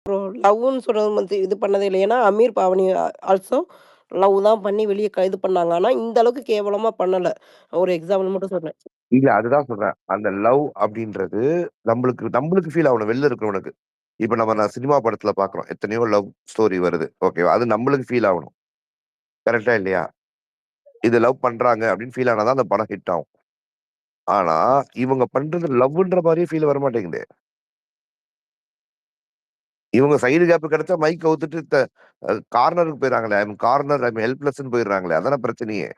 Bro லவ்வுன்னு சொல்றது வந்து இது பண்ணதே இல்ல. ஏன்னா, அமீர் பாவனி ஆல்சோ லவ் தான் பண்ணி வெளிய இது பண்ணாங்க. ஆனா, இந்த அளவுக்கு கேவலமா பண்ணல. ஒரு எக்ஸாம்பிள் மட்டும் சொல்றேன். இல்ல அதுதான் சொல்றேன். அந்த லவ் அப்படின்றது நம்மளுக்கு நம்மளுக்கு ஃபீல் ஆகணும் வெளில இருக்கிறவனுக்கு. இப்ப நான் சினிமா படத்துல பார்க்குறோம். எத்தனையோ லவ் ஸ்டோரி வருது. ஓகேவா? அது நம்மளுக்கு ஃபீல் ஆகணும். கரெக்ட்டா இல்லையா? இது லவ் பண்றாங்க அப்படின்னு ஃபீல் ஆனா தான் அந்த படம் ஹிட் ஆகும். ஆனா, இவங்க பண்றது லவ்வுன்ற மாரியே ஃபீல் வர மாட்டேங்குதே. இவங்க சைடு கேப் கிடைச்சா மைக் கவுத்துட்டு கார்னருக்கு போயிடுறாங்களே. ஐ அம் ஹெல்ப்லெஸ்ன்னு போயிடுறாங்களே. அதானே பிரச்சனையே.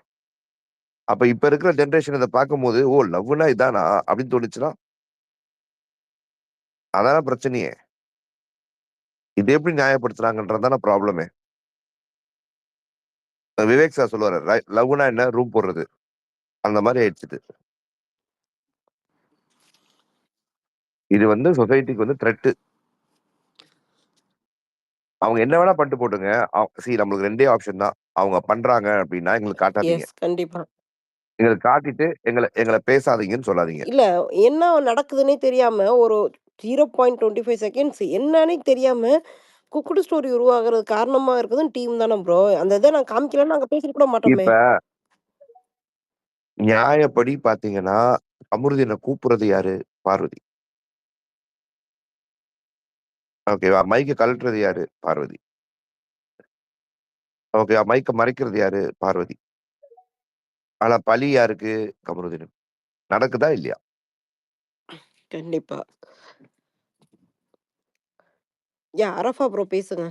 அப்ப இப்ப இருக்கிற ஜெனரேஷன் இத பார்க்கும்போது, ஓ! லவ்வுனா இதானா? அப்படின்னு தோணுச்சுன்னா, அதானே பிரச்சனையே. இத எப்படி நியாயப்படுத்துறாங்கன்றது தானே ப்ராப்ளமே. விவேக் சார் சொல்லுவாரு, லவ்வுனா என்ன? ரூம் போடுறது. அந்த மாரி ஆயிடுச்சு இது. இது வந்து சொசைட்டிக்கு வந்து த்ரெட். அவங்க என்ன வேணா பண்ணிட்டு போட்டுங்க. நம்மளுக்கு 2டே ஆப்ஷன் தான். அவங்க பண்றாங்க அப்படின்னா எங்களுக்கு காட்டாதீங்க. எஸ். கண்டிப்பா. எங்களுக்கு காட்டிட்டு எங்கள பேசாதீங்கன்னு சொல்லாதீங்க. இல்ல என்ன நடக்குதுன்னே தெரியாம ஒரு 0.25 செகண்ட்ஸ் என்னன்னே தெரியாம குக்குடு ஸ்டோரி உருவாகுறது காரணமா இருக்குதுன்னு டீம் தானே ப்ரோ. அந்த இத நான் காமிக்கலன்னா நாங்க பேசிட்டு கூட மாட்டோமே. இப்ப நியாயப்படி பார்த்தீங்கன்னா, அமிர்தின கூப்புடுறது யாரு? பார்வதி. ஓகேவா? மைக்க கழட்டுறது யாரு? பார்வதி. ஓகேவா? மைக்க மறைக்கிறது யாரு? பார்வதி. ஆனா பழி யாருக்கு? கமருதீனுக்கு. நடக்குதா இல்லையா? கண்டிப்பா. அரஃபா ப்ரோ பேசுங்க.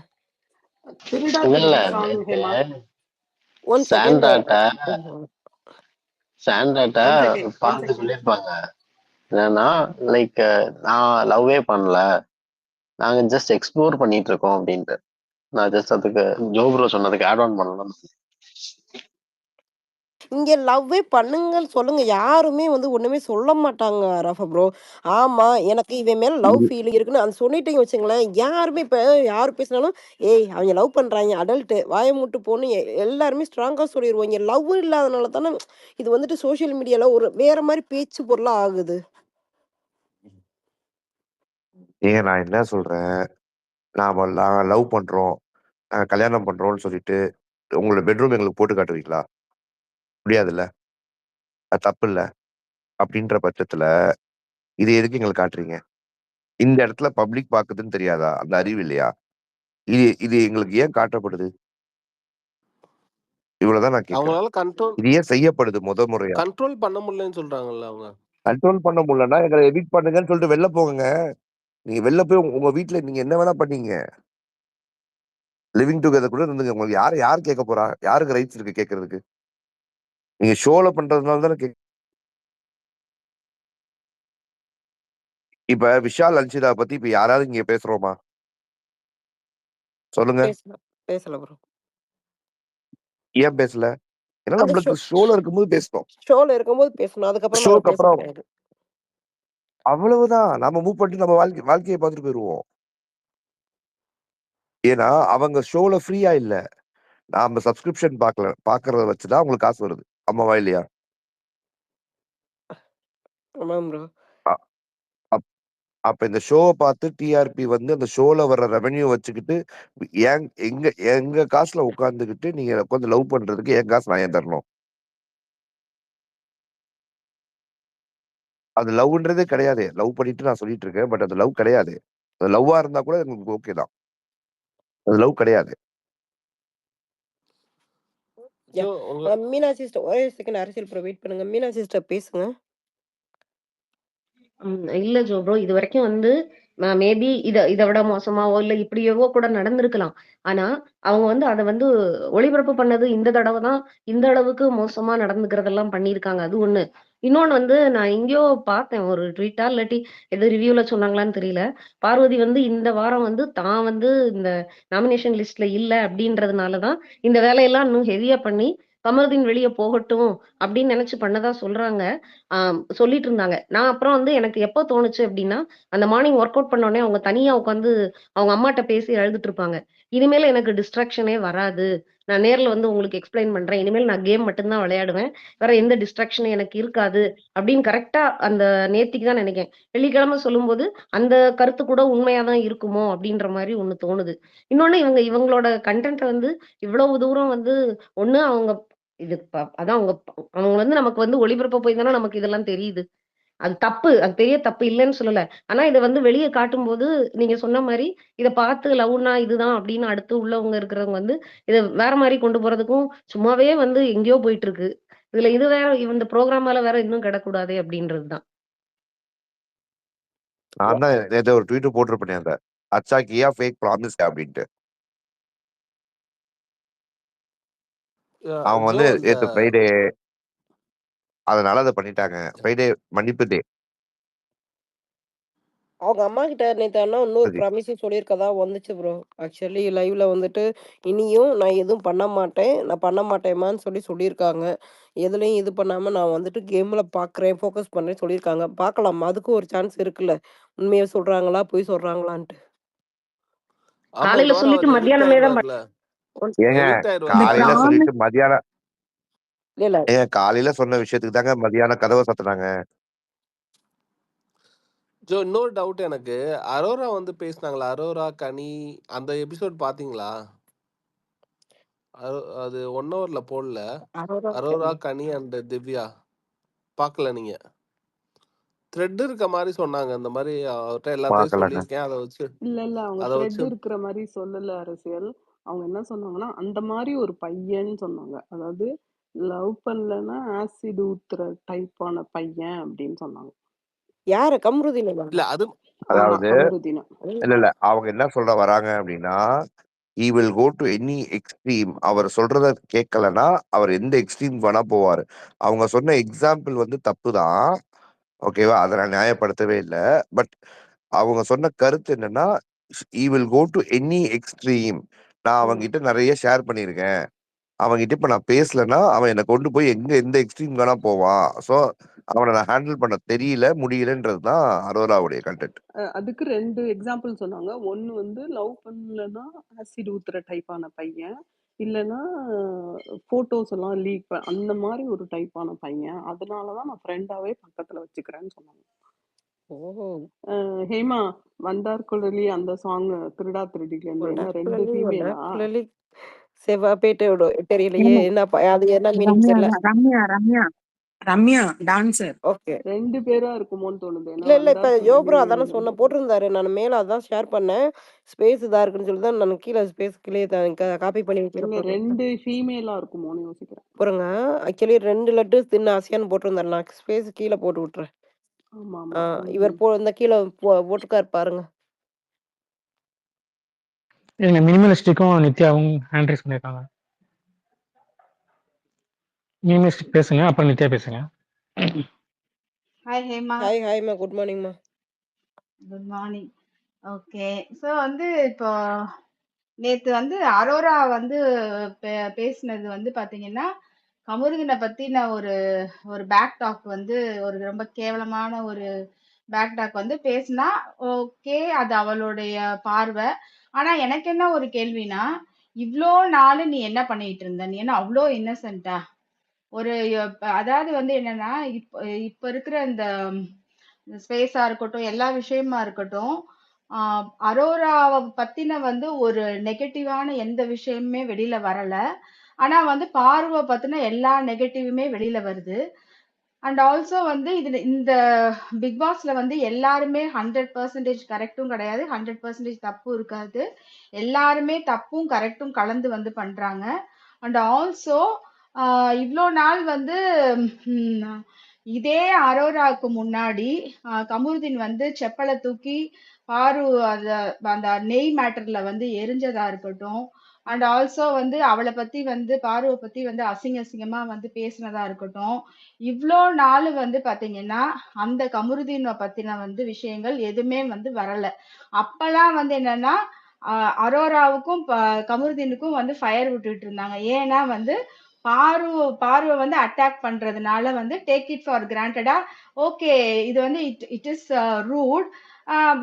திருடா இல்ல திருடா சாங் ஹேமா. நேத்து 1 செகண்ட். சாண்டாட்ட ஒன் செகண்ட் பார்த்து சொல்லியிருப்பாங்க. என்னன்னா லைக் நான் லவ்வே பண்ணல, நாங்க ஜஸ்ட் எக்ஸ்ப்ளோர் பண்ணிட்டு இருக்கோம் அப்படின்ட்டு. நான் ஜஸ்ட் அதுக்கு ஜோப்ரோ சொன்னதுக்கு ஆட் ஆன் பண்ணலாம். இங்க லவ்வே பண்ணுங்கன்னு சொல்லுங்க. யாருமே வந்து ஒண்ணுமே சொல்ல மாட்டாங்க ரஃபா ப்ரோ. ஆமா, எனக்கு இவன் மேல லவ் ஃபீல் இருக்குன்னு அது சொல்லிட்டீங்க வச்சுங்களேன், யாருமே இப்ப யார் பேசினாலும், "ஏய் அவங்க லவ் பண்றாய்ங்க, அடல்ட்டு வாய மூட்டு போன்னு" எல்லாருமே ஸ்ட்ராங்கா சொல்லிருவாங்க. இங்க லவ் இல்லாதனால தானே இது வந்துட்டு சோசியல் மீடியால ஒரு வேற மாரி பேச்சு பொருளா ஆகுது. ஏங்க நான் என்ன சொல்றேன், நாங்க லவ் பண்றோம், கல்யாணம் பண்றோம்னு சொல்லிட்டு, உங்களோட பெட்ரூம் எங்களுக்கு போட்டு காட்டுவீங்களா? முடியாதுல்ல. அது தப்பில்ல. அப்படின்ற பட்சத்துல, இது எதுக்கு எங்களுக்கு காட்டுறீங்க? இந்த இடத்துல பப்ளிக் பாக்குதுன்னு தெரியாதா? அந்த அறிவு இல்லையா? இது இது எங்களுக்கு ஏன் காட்டப்படுது? இவ்வளவுதான் நான் கேட்கிறேன். அவங்களால இது ஏன் செய்யப்படுது முறையா? கண்ட்ரோல் பண்ண முடியலன்னு சொல்றாங்கல்ல அவங்க. கண்ட்ரோல் பண்ண முடியலன்னா எங்களை எவிக்ட் பண்ணுங்கன்னு சொல்லிட்டு வெளில போங்க. நீங்க வெளில போய் உங்க வீட்டுல நீங்க என்ன வேணா பண்ணீங்க. லிவிங் டுகெதர் கூட இருந்துங்க. உங்களுக்கு யார் கேட்க போறா? யாருக்கு ரைட்ஸ் இருக்கு கேட்கறதுக்கு? நீங்க ஷோல பண்றதுனால தானே இப்ப விஷால் அன்ஷிதா பத்தி இப்ப யாராவது இங்க பேசுறோமா? சொல்லுங்க. பேசல ப்ரோ. ஏன் பேசல? ஏன்னா அது நம்மளுக்கு ஷோல இருக்கும்போது பேசணும். ஷோல இருக்கும்போது பேசணும். அதுக்கப்புறம் நாங்க ஷோக்கு பேச அப்புறம் கிடையாது. அவ்வளவுதான். நம்ம மூவ் பண்ணிட்டு நம்ம வாழ்க்கைய பார்த்துட்டு போயிருவோம். ஏன்னா அவங்க ஷோல ஃப்ரீயா இல்ல. நாம சப்ஸ்கிரிப்ஷன் பாக்குறத வச்சுதான் உங்களுக்கு காசு வருது. ஆமாவா இல்லையா? ஆமாம் ப்ரோ. அ அப் அப்ப இந்த ஷோவ பார்த்து டிஆர்பி வந்து அந்த ஷோல வர்ற ரெவென்யூ வச்சுக்கிட்டு, எங்க எங்க காசுல உட்கார்ந்துகிட்டு நீங்க உட்கார்ந்து லவ் பண்றதுக்கு என் காசு நான் ஏன் தரணும்? அது லவ்ன்றதே கிடையாதே. லவ் பண்ணிட்டு நான் சொல்லிட்டு இருக்கேன். பட் அது லவ் கிடையாது. அது லவ்வா இருந்தா கூட எனக்கு ஓகே தான். அது லவ் கிடையாது. So, உங்க மீனா சிஸ்டர் ஒரே செகண்ட் அரசியல் ப்ரோ வெயிட் பண்ணுங்க. மீனா சிஸ்டர் பேசுங்க. இல்ல ப்ரோ. இதுவரைக்கும் வந்து மேபி இத விட மோசமாவோ, இல்ல இப்படியவோ கூட நடந்திருக்கலாம். ஆனா, அவங்க வந்து அத வந்து ஒளிபரப்பு பண்ணது இந்த தடவ தான் இந்த அளவுக்கு மோசமா நடந்துக்கிறதெல்லாம் பண்ணியிருக்காங்க. அது ஒண்ணு. இன்னொன்னு வந்து நான் எங்கேயோ பார்த்தேன். ஒரு ட்வீட்டா இல்லாட்டி ஏதோ ரிவ்யூல சொன்னாங்களான்னு தெரியல. பார்வதி வந்து இந்த வாரம் வந்து தான் வந்து இந்த நாமினேஷன் லிஸ்ட்ல இல்ல அப்படின்றதுனால தான் இந்த வேலையெல்லாம் இன்னும் ஹெவியா பண்ணி கமருதீன் வெளிய போகட்டும் அப்படின்னு நினைச்சு பண்ணதா சொல்றாங்க. சொல்லிட்டு இருந்தாங்க. நான் அப்புறம் வந்து எனக்கு எப்போ தோணுச்சு அப்படின்னா, அந்த மார்னிங் ஒர்க் அவுட் பண்ண உடனே அவங்க தனியா உட்காந்து அவங்க அம்மாட்ட பேசி அழுதுட்டு இருப்பாங்க. இனிமேல் எனக்கு டிஸ்ட்ராக்ஷனே வராது. நான் நேர்ல வந்து உங்களுக்கு எக்ஸ்பிளைன் பண்றேன். இனிமேல் நான் கேம் மட்டும் தான் விளையாடுவேன். வேற எந்த டிஸ்ட்ராக்ஷனும் எனக்கு இருக்காது. அப்படின்னு கரெக்ட்டா அந்த நேத்திக்கு தான் நினைக்கிறேன். வெள்ளிக்கிழமை சொல்லும்போது, அந்த கருத்து கூட உண்மையா தான் இருக்குமோ அப்படின்ற மாரி ஒண்ணு தோணுது. இன்னொன்னு இவங்களோட கன்டென்ட்ட வந்து இவ்வளவு தூரம் வந்து ஒண்ணு அவங்க இது அதான் அவங்க வந்து நமக்கு வந்து ஒளிபரப்ப போய் தானே நமக்கு இதெல்லாம் தெரியுது. அது தப்பு. அது பெரிய தப்பு இல்லன்னு சொல்லல. ஆனா இத வந்து வெளிய காட்டும்போது, நீங்க சொன்ன மாரி, இத பார்த்து லவ்னா இதுதான் அப்படின்னு அடுத்து உள்ளவங்க இருக்கிறவங்க வந்து, இத வேற மாரி கொண்டு போறதுக்கும், சும்மாவே வந்து எங்கேயோ போயிட்டு இருக்கு. இதுல இது வேற இந்த ப்ரோகிராமால வேற இன்னும் கிடக்கூடாதே அப்படின்றது தான். நான் தான் நேத்து ஒரு ட்வீட் போட்டிருப்பேனே அந்த அச்சா கியா ஃபேக் ப்ராமிஸ் அப்படின்ட்டு. அவங்க ஜோ வந்து அந்த நேத்து ஃப்ரைடே அதனால அதை பண்ணிட்டாங்க. ஃப்ரைடே மன்னிப்பு டே. அவங்க அம்மாகிட்ட நேத்து ஆனா இன்னொரு ப்ராமிஸும் சொல்லியிருக்கதா வந்துச்சு ப்ரோ. ஆக்சுவலி லைவ்ல வந்துட்டு, "இனியும் நான் எதுவும் பண்ண மாட்டேன். நான் பண்ண மாட்டேம்மான்னு" சொல்லியிருக்காங்க. எதுலயும் இது பண்ணாம நான் வந்துட்டு கேம்ல பார்க்குறேன், ஃபோக்கஸ் பண்றேன்னு சொல்லியிருக்காங்க. பார்க்கலாம். அதுக்கும் ஒரு சான்ஸ் இருக்குல்ல. உண்மைய சொல்றாங்களா? பொய் சொல்றாங்களான்ட்டு. ஆமா காலையில இந்த வாரம் சொல்லிட்டு அவர் எவிக்ட் மத்தியானமே தான் ஆயிடுவார்ல. ஏங்க எவிக்ட் இந்த ஆயிடுவார்ல. காலையில ப்ராமிஸ் சொல்லிட்டு மதியானம் இல்ல. ஏங்க காலையில சொன்ன விஷயத்துக்கு தாங்க மதியானம் கதவை சாத்துனாங்க. ஜோ இன்னொரு டவுட் எனக்கு. அரோரா வந்து பேசினாங்களா? அரோரா, கனி அந்த எபிசோட் பாத்தீங்களா? அது 1 ஹவர்ல போடல. அரோரா, கனி அண்ட் திவ்யா பார்க்கல நீங்க? த்ரெட் இருக்க மாதிரி சொன்னாங்க. இந்த மாதிரி அவர்கிட்ட எல்லாத்தையும் பார்க்கலங்க. சொல்லியிருக்கேன். அதை வச்சு இல்ல அவங்க அதை த்ரெட் வச்சு இருக்கிற மாதிரி சொல்லல அரசியல். அவங்க என்ன சொன்னாங்கன்னா, அந்த மாதிரி ஒரு பையன்னு சொன்னாங்க. அதாவது லவ் பண்ணலன்னா ஆசிட் ஊத்துற டைப்பான பையன் அப்படின்னு சொன்னாங்க. யாரு? கம்ருதீன் இல்ல அது அதாவது கமருதீனா. இல்ல அவங்க என்ன சொல்ற வராங்க அப்படின்னா, he will go to any extreme. அவர் சொல்றத கேட்கலன்னா அவர் எந்த எக்ஸ்ட்ரீம் வேணா போவாரு. அவங்க சொன்ன எக்ஸாம்பிள் வந்து தப்பு தான். ஓகேவா? அதை நான் நியாயப்படுத்தவே இல்லை. பட் அவங்க சொன்ன கருத்து என்னன்னா, he will go to any extreme. நான் அவங்கிட்ட நிறைய ஷேர் பண்ணியிருக்கேன். அவன்கிட்ட இப்ப நான் பேசலன்னா அவன் என்னை கொண்டு போய் எந்த எக்ஸ்ட்ரீம் வேணா போவான். ஸோ அவனை நான் ஹேண்டில் பண்ண தெரியல, முடியலன்றது தான் அரோராவுடைய கண்டென்ட். அதுக்கு 2 எக்ஸாம்பிள் சொன்னாங்க. ஒன்னு வந்து லவ் பண்ணலன்னா ஆசிட் ஊத்துற டைப்பான பையன், இல்லைன்னா போட்டோஸ் எல்லாம் லீக் அந்த மாதிரி ஒரு டைப்பான பையன். அதனாலதான் நான் ஃப்ரெண்டாவே பக்கத்துல வச்சுக்கிறேன்னு சொன்னாங்க. ஓஹோ! ஹேமா, வந்தார் குழலி அந்த சாங் திருடா திருடில இருந்து என்ன 2 ஃபீமேலா? வண்டர்ஃபுல்லி செவ்வாப்பேட்டை தெரியலையே. என்னப்பா அது என்ன மீனிங் ரம்யா தெரியல. ரம்யா ரம்யா ரம்யா டான்சர். ஓகே. 2 பேரா இருக்குமோன்னு தோணுது. ஏன்னா இல்ல இப்ப வந்தார் ஜோப்ரோ குழலி அதானே 2 பேர். போட்டிருந்தாரு. நான் மேல அதான் ஷேர் பண்ணேன். ஸ்பேஸ் இதா இருக்குன்னு சொல்லி தான் நான் கீழ ஸ்பேஸ் கீழே காப்பி பண்ணி இல்ல வைக்கிறேன். 2 ஃபீமேலா இருக்குமோன்னு யோசிக்கிறேன். பாருங்க. ஆக்சுவலி 2 லட்டு தின்னு ஆசையான்னு போட்டிருந்தாரு. நான் ஸ்பேஸ் கீழ போட்டு விட்டுறேன். ஆமா ஆமா. இவர் இந்த கீழ போட்டுக்காரு பாருங்க. இல்லைங்க மினிமலிஸ்டிக்கும் நித்யாவும் ஹேண்ட் ரைஸ் பண்ணியிருக்காங்க. மினிமலிஸ்டிக் பேசுங்க, அப்புறம் நித்யா பேசுங்க. ஹாய் ஹேமா. ஹாய்மா. குட் மார்னிங்மா. Good morning. ஓகே. ஸோ வந்து இப்போ நேத்து வந்து அரோரா வந்து பேசினது வந்து பாத்தீங்கன்னா, கமருதீனை பத்தின ஒரு ஒரு பேக் டாக் வந்து ஒரு ரொம்ப கேவலமான ஒரு பேக் டாக் வந்து பேசினா ஓகே, அது அவளுடைய பார்வை. ஆனா எனக்கு என்ன ஒரு கேள்வினா, இவ்ளோ நாள் நீ என்ன பண்ணிட்டு இருந்த? நீ என்ன அவ்வளோ இன்னசென்ட்டா? ஒரு அதாவது வந்து என்னன்னா, இப்ப இருக்கிற இந்த ஸ்பேஸா இருக்கட்டும், எல்லா விஷயமா இருக்கட்டும், அரோராவை பத்தின வந்து ஒரு நெகட்டிவான எந்த விஷயமுமே வெளியில வரல. ஆனா வந்து பார்வை பத்தின எல்லா நெகட்டிவுமே வெளியில வருது. அண்ட் ஆல்சோ வந்து இதுல இந்த பிக் பாஸ்ல வந்து எல்லாருமே 100% கரெக்டும் கிடையாது, 100% தப்பும் இருக்காது. எல்லாருமே தப்பும் கரெக்டும் கலந்து வந்து பண்றாங்க. அண்ட் ஆல்சோ இவ்வளோ நாள் வந்து இதே அரோராவுக்கு முன்னாடி கமருதீன் வந்து செப்பலை தூக்கி பாரு அந்த நெய் மேட்டர்ல வந்து எரிஞ்சதா இருக்கட்டும், அண்ட் ஆல்சோ வந்து அவளை பத்தி வந்து பாருவை பத்தி வந்து அசிங்கமா வந்து பேசினதா இருக்கட்டும், இவ்வளோ நாள் வந்து பாத்தீங்கன்னா அந்த கமருதீனை பத்தின வந்து விஷயங்கள் எதுவுமே வந்து வரல. அப்பெல்லாம் வந்து என்னன்னா அரோராவுக்கும் கமருதீனுக்கும் வந்து ஃபயர் விட்டுட்டு இருந்தாங்க. ஏன்னா வந்து பார்வை வந்து அட்டாக் பண்றதுனால வந்து டேக் இட் ஃபார் கிராண்டடா, ஓகே இது வந்து இட் இஸ் ரூட்,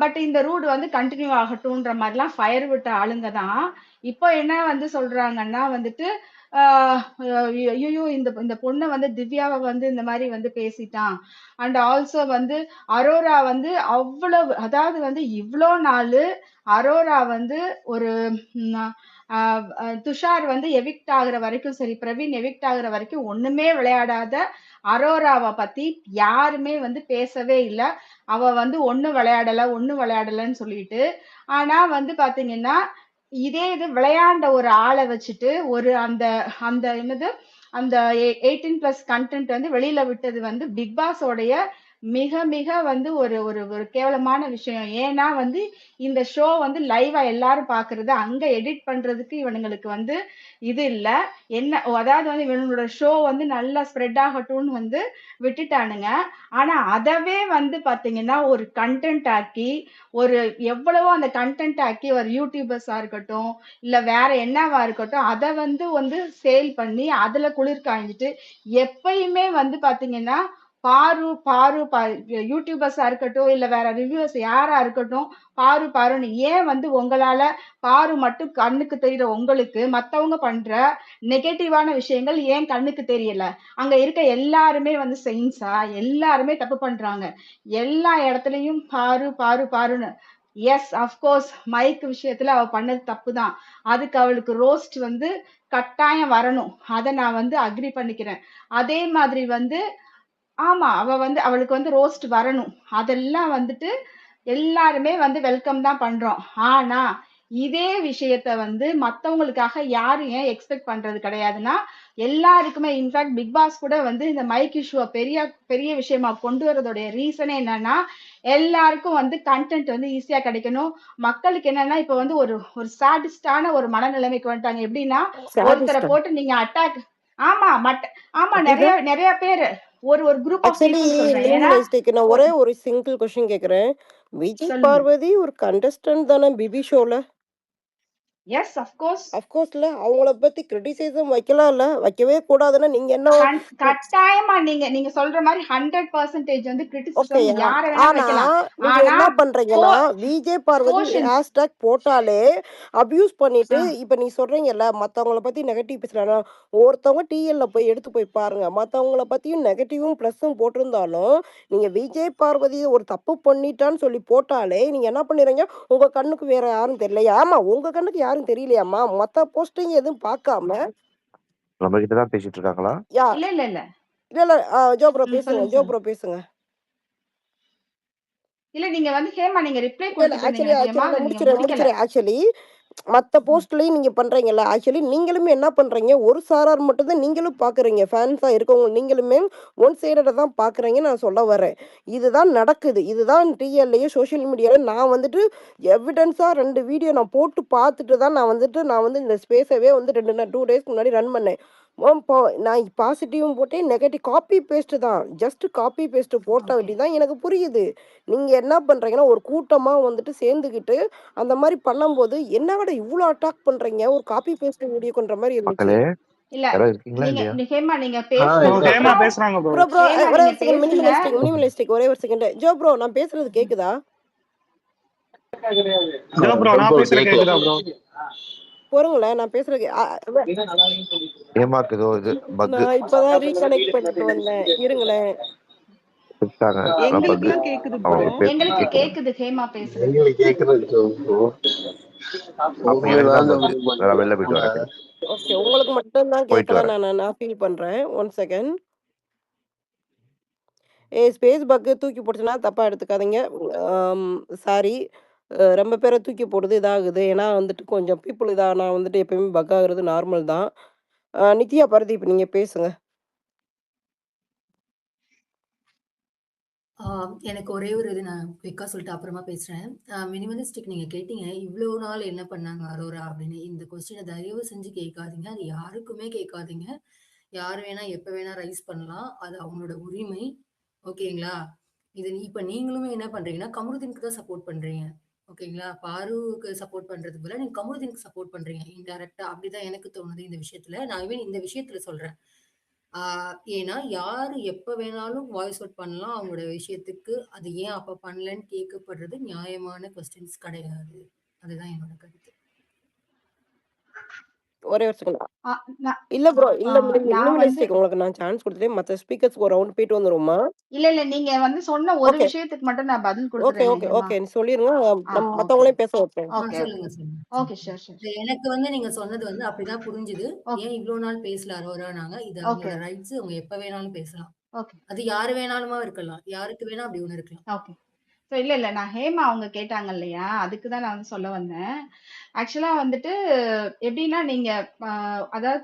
பட் இந்த ரூட் வந்து கண்டினியூ ஆகட்டும்ன்ற மாதிரிலாம் ஃபயர் விட்ட ஆளுங்க தான். இப்போ என்ன வந்து சொல்றாங்கன்னா வந்துட்டு ஐயோ இந்த இந்த பொண்ணை வந்து திவ்யாவை வந்து இந்த மாதிரி வந்து பேசிட்டான். அண்ட் ஆல்சோ வந்து அரோரா வந்து அவ்வளவு, அதாவது வந்து இவ்வளோ நாள் அரோரா வந்து ஒரு துஷார் வந்து எவிக்ட் ஆகுற வரைக்கும் சரி, பிரவீன் எவிக்ட் ஆகுற வரைக்கும் ஒண்ணுமே விளையாடாத அரோராவை பத்தி யாருமே வந்து பேசவே இல்லை. அவ வந்து ஒண்ணும் விளையாடலைன்னு சொல்லிட்டு. ஆனா வந்து பாத்தீங்கன்னா இதே இது விளையாண்ட ஒரு ஆளை வச்சுட்டு ஒரு அந்த அந்த என்னது அந்த 18+ கண்டென்ட் வந்து வெளியில விட்டது வந்து பிக் பாஸோடைய மிக மிக வந்து ஒரு ஒரு ஒரு கேவலமான விஷயம். ஏன்னா வந்து இந்த ஷோ வந்து லைவா எல்லாரும் பாக்குறது, அங்க எடிட் பண்றதுக்கு இவனுங்களுக்கு வந்து இது இல்ல. என்ன அதாவது வந்து இவனோட ஷோ வந்து நல்லா ஸ்ப்ரெட் ஆகட்டும்னு வந்து விட்டுட்டானுங்க. ஆனா அதவே வந்து பாத்தீங்கன்னா ஒரு கண்டென்ட் ஆக்கி, ஒரு எவ்வளவோ அந்த கண்டென்ட் ஆக்கி ஒரு யூடியூபர்ஸா இருக்கட்டும், இல்ல வேற என்னவா இருக்கட்டும், அதை வந்து சேல் பண்ணி அதுல குளிர் காய்ஞ்சிட்டு எப்பயுமே வந்து பாத்தீங்கன்னா யூடியூபர்ஸா இருக்கட்டும், இல்ல வேற ரிவ்யூவர்ஸ் யாரா இருக்கட்டும், பாருன்னு ஏன் வந்து உங்களால பாரு மட்டும் கண்ணுக்கு தெரியற உங்களுக்கு மத்தவங்க பண்ற நெகட்டிவான விஷயங்கள் ஏன் கண்ணுக்கு தெரியல? அங்க இருக்க எல்லாருமே வந்து செயின்ஸா? எல்லாருமே தப்பு பண்றாங்க. எல்லா இடத்துலயும் பாருன்னு. எஸ், அஃப்கோர்ஸ் மைக் விஷயத்துல அவ பண்ணது தப்பு தான். அதுக்கு அவளுக்கு ரோஸ்ட் வந்து கட்டாயம் வரணும். அதை நான் வந்து அக்ரி பண்ணிக்கிறேன். அதே மாதிரி வந்து ஆமா, அவளுக்கு வந்து ரோஸ்ட் வரணும். அதெல்லாம் வந்துட்டு எல்லாருமே வந்து வெல்கம் தான் பண்றோம். ஆனா இதே விஷயத்த வந்து மத்தவங்களுக்காக யாரும் ஏன் எக்ஸ்பெக்ட் பண்றது கிடையாதுன்னா, எல்லாருக்குமே இன்ஃபேக்ட் பிக் பாஸ் கூட வந்து இந்த மைக் இஷ்யூவை பெரிய பெரிய விஷயமா கொண்டு வரதோடைய ரீசனே என்னன்னா, எல்லாருக்கும் வந்து கண்டென்ட் வந்து ஈஸியா கிடைக்கணும். மக்களுக்கு என்னன்னா இப்ப வந்து ஒரு ஒரு சாடிஸ்டான ஒரு மனநிலைமைக்கு வந்துட்டாங்க. எப்படின்னா, ஒருத்தரை சாடிஸ்டா போட்டு நீங்க அட்டாக். ஆமா ஆமா, அப்படின்னா நிறைய நிறைய பேரு ஒரு ஒரு குரூப் ஆஃப் ஆக்சுவலி பீப்புள் சொல்றேன். ஏன்னா மினிமலிஸ்டிக் நான் ஒரே ஒரு சிங்கிள் கொஸ்டின் கேட்குறேன். விஜய் சொல்லுங்க. பார்வதி ஒரு கண்டஸ்டன்ட் தானே பிபி ஷோல? S, of course. அஃப்கோர்ஸ்ல அவங்கள பத்தி கிரிட்டிசைஸும் வைக்கலாம்ல, வைக்கவே கூடாதுன்னா நீங்க என்ன? கட்டாயமா நீங்க நீங்க சொல்ற மாதிரி 100% வந்து ஓகே. கிரிட்டிசிசம் யார வேணாலும் ஆனா வைக்கலாம். நீங்க ஆனா என்ன பண்றீங்கன்னா, விஜய் பார்வதி போர்ஷன்ஸ் ஹேஷ்டேக் போட்டாலே அபியூஸ் பண்ணிட்டு, இப்ப நீ சொல்றீங்கல்ல, மத்தவங்கள பத்தி நெகட்டிவ் பேசுறாங்க. ஒருத்தவங்க டிஎல்ல போய் எடுத்து போய் பாருங்க. மத்தவங்கள பத்தியும் நெகட்டிவும் ப்ளஸ்ஸும் போட்டிருந்தாலும், நீங்க விஜய் பார்வதி ஒரு தப்பு பண்ணிட்டான்னு சொல்லி போட்டாலே, நீங்க என்ன பண்ணிடுறீங்க, உங்க கண்ணுக்கு வேற யாரும் தெரியலையா? ஆமா, உங்க கண்ணுக்கு யாரும் தெரியலையாம்மா? மத்த போஸ்டிங் எதுவும் பார்க்காம நம்ம கிட்ட தான் பேசிட்டு இருக்காங்களா? யா இல்ல இல்ல இல்ல இல்ல, இல்ல. ஜோ ப்ரோ பேசுங்க. சொல்லுங்க ஜோ சொல்லுங்க. ப்ரோ பேசுங்க. இல்ல நீங்க வந்து ஹேமா நீங்க ரிப்ளை இல்ல, இல்ல. கொடுத்துட்டு ஆக்சுவலி இருந்தீங்க ஹேமா, ஆக்சுவலி அதை நான் நீங்க முடிச்சுறேன், முடிக்கல. முடிச்சுறேன். ஆக்சுவலி மத்த போஸ்ட்லயும் நீங்க பண்றீங்கல்ல, ஆக்சுவலி நீங்களுமே என்ன பண்றீங்க, ஒரு சாரார் மட்டும் தான் நீங்களும் பார்க்குறீங்க. ஃபேன்ஸா இருக்கவங்க நீங்களுமே ஒன் சைடடா தான் பார்க்குறீங்கன்னு நான் சொல்ல வரேன். இதுதான் நடக்குது. இதுதான் டிஎல்லயும், சோஷியல் மீடியால நான் வந்துட்டு எவிடன்ஸா 2 வீடியோ நான் போட்டு பார்த்துட்டு தான் நான் வந்து இந்த ஸ்பேஸவே வந்து 2 டேஸ்க்கு முன்னாடி ரன் பண்ணேன். நான் பாசிட்டிவும் போட்டேன், நெகட்டிவ் காப்பி பேஸ்ட்டு தான். ஜஸ்ட் காப்பி பேஸ்ட்டு போட்ட ஓகே. வேண்டி தான். எனக்கு புரியுது. நீங்க என்ன பண்றீங்கன்னா, ஒரு கூட்டமா வந்துட்டு சேர்ந்துக்கிட்டு அந்த மாரி பண்ணும்போது, என்ன விட இவ்ளோ அட்டாக் பண்றீங்க? ஒரு காப்பி பேஸ்ட் வீடியோ கொண்ற மாரி இருந்துச்சு. மக்களே இல்ல யாராவது இருக்கீங்களா நீங்க இல்லையா? ஹேமா நீங்க ப்ரோ பேசுனதுக்கு ஹேமா அப்புறம் பேசுறாங்க ப்ரோ. ப்ரோ ஹேமா ஒரே நீங்க ஒரு செகண்ட். பேசுங்க. மினிமலிஸ்டிக் ஒரே ஒரு செகண்ட். ஜோ ப்ரோ நான் பேசுறது கேக்குதா? ஜோ ப்ரோ நான் பேசுறது கேக்குதா ப்ரோ? பொறுங்களேன், நான் பேசுறது ஏமாக்கு ஏதோ இது பக்கு நான் இப்பதான் ரீகனெக்ட் பண்ணிட்டு வந்தேன். இருங்களேன். விட்டாங்க. அதான் பக்கு. எங்களுக்கெல்லாம் கேக்குது ப்ரோ. அவங்களுக்கு பேச எங்களுக்கு கேட்கல. கேக்குது ஹேமா பேசுறது. எங்களுக்கு கேக்குறது அப்ப எனக்கு தான் பக்கு. நான் வெளில போயிட்டு வரேன். ஓகே. உங்களுக்கு மட்டும் தான் போயிட்டு கேட்கல. வரேன். நான் ஃபீல் பண்றேன். 1 செகண்ட். ஸ்பேஸ் பக்கு தூக்கி போட்டுச்சுன்னா தப்பா எடுத்துக்காதீங்க. சாரி. ரொம்ப பேர தூக்கி போடுது, இதாகுது. ஏன்னா வந்துட்டு கொஞ்சம் பீப்புள் நான் வந்துட்டு எப்பயுமே பக் ஆகுறது நார்மல் தான். நித்யா பரதீப் நீங்க பேசுங்க. எனக்கு ஒரே ஒரு இது நான் குயிக்கா சொல்லிட்டு அப்புறமா பேசுறேன். மினிமலிஸ்டிக் நீங்க கேட்டீங்க, "இவ்ளோ நாள் என்ன பண்ணாங்க அரோரா?" அப்படின்னு. இந்த கொஸ்டின தயவு செஞ்சு கேட்காதீங்க. அது யாருக்குமே கேட்காதீங்க. யார் வேணா, எப்ப வேணா ரைஸ் பண்ணலாம். அது அவங்களோட உரிமை. ஓகேங்களா? இது இப்ப நீங்களுமே என்ன பண்றீங்கன்னா, கமருதீனுக்கு தான் சப்போர்ட் பண்றீங்க. ஓகேங்களா? பாருவுக்கு சப்போர்ட் பண்றதுக்கு பதிலா நீங்க கமருதீனுக்கு சப்போர்ட் பண்றீங்க. இன்டைரக்ட்டா அப்படிதான் எனக்கு தோணுது இந்த விஷயத்துல. நான் ஈவன் இந்த விஷயத்துல சொல்றேன். ஏன்னா யாரு எப்ப வேணாலும் வாய்ஸ் அவுட் பண்ணலாம் அவங்களோட விஷயத்துக்கு. அது ஏன் அப்ப பண்ணலன்னு கேட்கப்படுறது நியாயமான கொஸ்டின்ஸ் கிடையாது. அதுதான் என்னோட கருத்து. ஒரே ஒரு செகண்ட். ஆ, நான் இல்ல ப்ரோ. ஆ, இல்ல நான் வந்து மினிமலிஸ்டிக் உங்களுக்கு நான் சான்ஸ் குடுத்துட்டேன். மத்த ஸ்பீக்கர்ஸ்க்கு ஒரு ரவுண்ட் போயிட்டு வந்துருவோமா? இல்ல நீங்க வந்து சொன்ன ஒரு ஓகே. விஷயத்துக்கு மட்டும் நான் பதில் ஓகே, கொடுத்துறேன் ஓகே, ஹேமா. ஓகே. சொல்லிருங்க. நம்ம ஓகே மத்தவங்களையும் பேச வைப்போம். ஓகே சொல்லுங்க, சொல்லுங்க. ஓகே ஷூர் ஷூர் எனக்கு வந்து நீங்க சொன்னது வந்து அப்படிதான் புரிஞ்சுது. ஓகே ஏன் இவ்ளோ நாள் பேசல அரோரானாங்க. இது ஓகே அவங்களோட ரைட்ஸ். அவங்க எப்ப வேணாலும் பேசலாம். ஓகே அது யாரு வேணாலுமா இருக்கலாம். யாருக்கு வேணா அப்படி ஒண்ணு இருக்கலாம். ஓகே. ஸோ இல்ல நான் ஹேமா அவங்க கேட்டாங்க இல்லையா, அதுக்கு தான் நான் வந்து சொல்ல வந்தேன். ஆக்சுவலா வந்துட்டு எப்படின்னா நீங்க அதாவது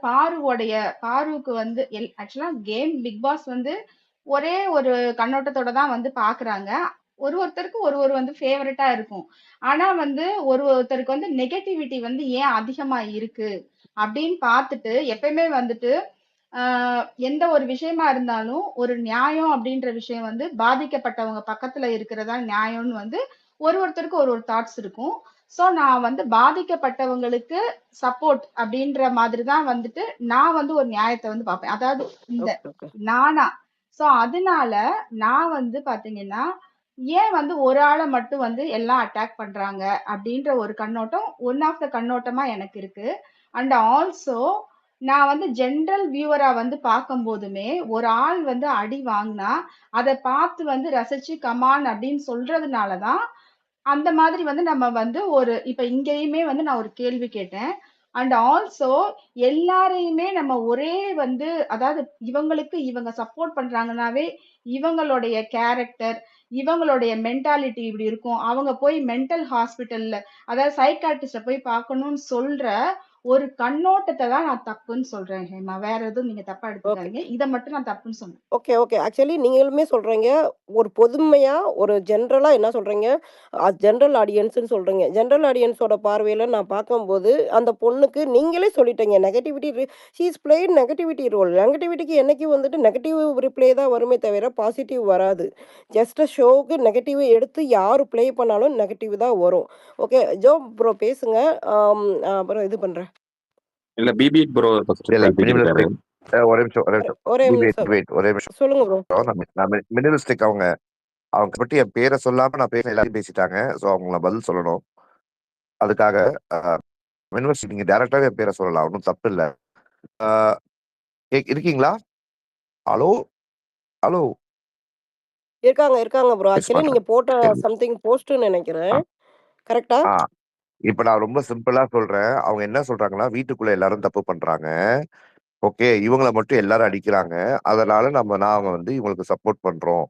பாருவுக்கு வந்து ஆக்சுவலா கேம் பிக் பாஸ் வந்து ஒரே ஒரு கண்ணோட்டத்தோட தான் வந்து பாக்குறாங்க. ஒருத்தருக்கு ஒரு வந்து ஃபேவரட்டா இருக்கும். ஆனா வந்து ஒருத்தருக்கு வந்து நெகட்டிவிட்டி வந்து ஏன் அதிகமா இருக்கு அப்படின்னு பார்த்துட்டு எப்பயுமே வந்துட்டு எந்த ஒரு விஷயமா இருந்தாலும் ஒரு நியாயம் அப்படின்ற விஷயம் வந்து பாதிக்கப்பட்டவங்க பக்கத்துல இருக்கிறதா நியாயம்னு வந்து ஒருத்தருக்கு ஒரு தாட்ஸ் இருக்கும். ஸோ நான் வந்து பாதிக்கப்பட்டவங்களுக்கு சப்போர்ட் அப்படின்ற மாதிரி தான் வந்துட்டு நான் வந்து ஒரு நியாயத்தை வந்து பார்ப்பேன். அதாவது இந்த ஓகே, ஓகே. நானா ஸோ அதனால நான் வந்து பாத்தீங்கன்னா ஏன் வந்து ஒரு ஆளை மட்டும் வந்து எல்லாம் அட்டாக் பண்றாங்க அப்படின்ற ஒரு கண்ணோட்டம் ஒன் ஆஃப் த கண்ணோட்டமா எனக்கு இருக்கு. அண்ட் ஆல்சோ நான் வந்து ஜென்ரல் வியூவரா வந்து பார்க்கும்போதுமே ஒரு ஆள் வந்து அடி வாங்கினா அதை பார்த்து வந்து ரசிச்சு கமான் அப்படின்னு சொல்றதுனால தான் அந்த மாதிரி வந்து நம்ம வந்து ஒரு இப்ப இங்கேயுமே வந்து நான் ஒரு கேள்வி கேட்டேன். அண்ட் ஆல்சோ எல்லாரையுமே நம்ம ஒரே வந்து அதாவது இவங்களுக்கு இவங்க சப்போர்ட் பண்றாங்கன்னாவே இவங்களுடைய கேரக்டர் இவங்களுடைய மென்டாலிட்டி இப்படி இருக்கும். அவங்க போய் மென்டல் ஹாஸ்பிட்டல்ல அதாவது சைக்காட்ரிஸ்ட போய் பார்க்கணும்னு சொல்ற ஒரு கண்ணோட்டத்தை தான் நான் தப்புன்னு சொல்றேன் ஹேமா. வேற எதுவும் நீங்க தப்பா ஓகே. எடுத்துக்காதீங்க. இதை மட்டும் நான் தப்புன்னு சொன்னேன். Okay, okay. ஆக்சுவலி நீங்களுமே சொல்றீங்க. ஒரு பொதுமையா, ஒரு ஜென்ரலா என்ன சொல்றீங்க? ஜென்ரல் ஆடியன்ஸ்ன்னு சொல்றீங்க. ஜென்ரல் ஆடியன்ஸோட பார்வையில நான் பார்க்கும்போது, அந்த பொண்ணுக்கு நீங்களே சொல்லிட்டீங்க. Negativity she is playing negativity role. நெகட்டிவிட்டிக்கு என்னைக்கும் வந்துட்டு நெகட்டிவ் ரிப்ளே தான் வருமே தவிர, பாசிட்டிவ் வராது. ஜஸ்ட் ஷோவுக்கு நெகட்டிவ் எடுத்து யாரு ப்ளே பண்ணாலும் நெகட்டிவ் தான் வரும். ஓகே. ஜோ ப்ரோ பேசுங்க. அப்புறம் இது பண்றேன். இல்ல பிபி ப்ரோ ஃபர்ஸ்ட் இல்ல பேசிக்கிட்டாரு. மினிமலிஸ்டிக் ஒரே நிமிஷம் ஒரே வெயிட் நிமிஷம். ஒரே நிமிஷம். சொல்லுங்க ப்ரோ. நான் மினிமலிஸ்டிக் அவங்க பத்தி என் பேரை சொல்லாம நான் பேச எல்லாத்தையும் பேசிட்டாங்க. ஸோ அவங்கள பதில் சொல்லணும். அதுக்காக மினிமலிஸ்டிக் நீங்க டைரக்டாவே என் பேரை சொல்லலாம். ஒன்றும் தப்பு இல்லை. இருக்கீங்களா? ஹலோ ஹலோ இருக்காங்க ப்ரோ. பேச ஆக்சுவலி நீங்க மாட்டேன். போட்ட சரி. சம்திங் போஸ்ட்ன்னு நினைக்கிறேன். கரெக்ட்டா? இப்ப நான் ரொம்ப சிம்பிளா சொல்றேன். அவங்க என்ன சொல்றாங்கன்னா, வீட்டுக்குள்ள எல்லாரும் தப்பு பண்றாங்க. ஓகே. இவங்கள மட்டும் எல்லாரும் அடிக்கிறாங்க. அதனால நாங்க வந்து இவங்களுக்கு சப்போர்ட் பண்றோம்.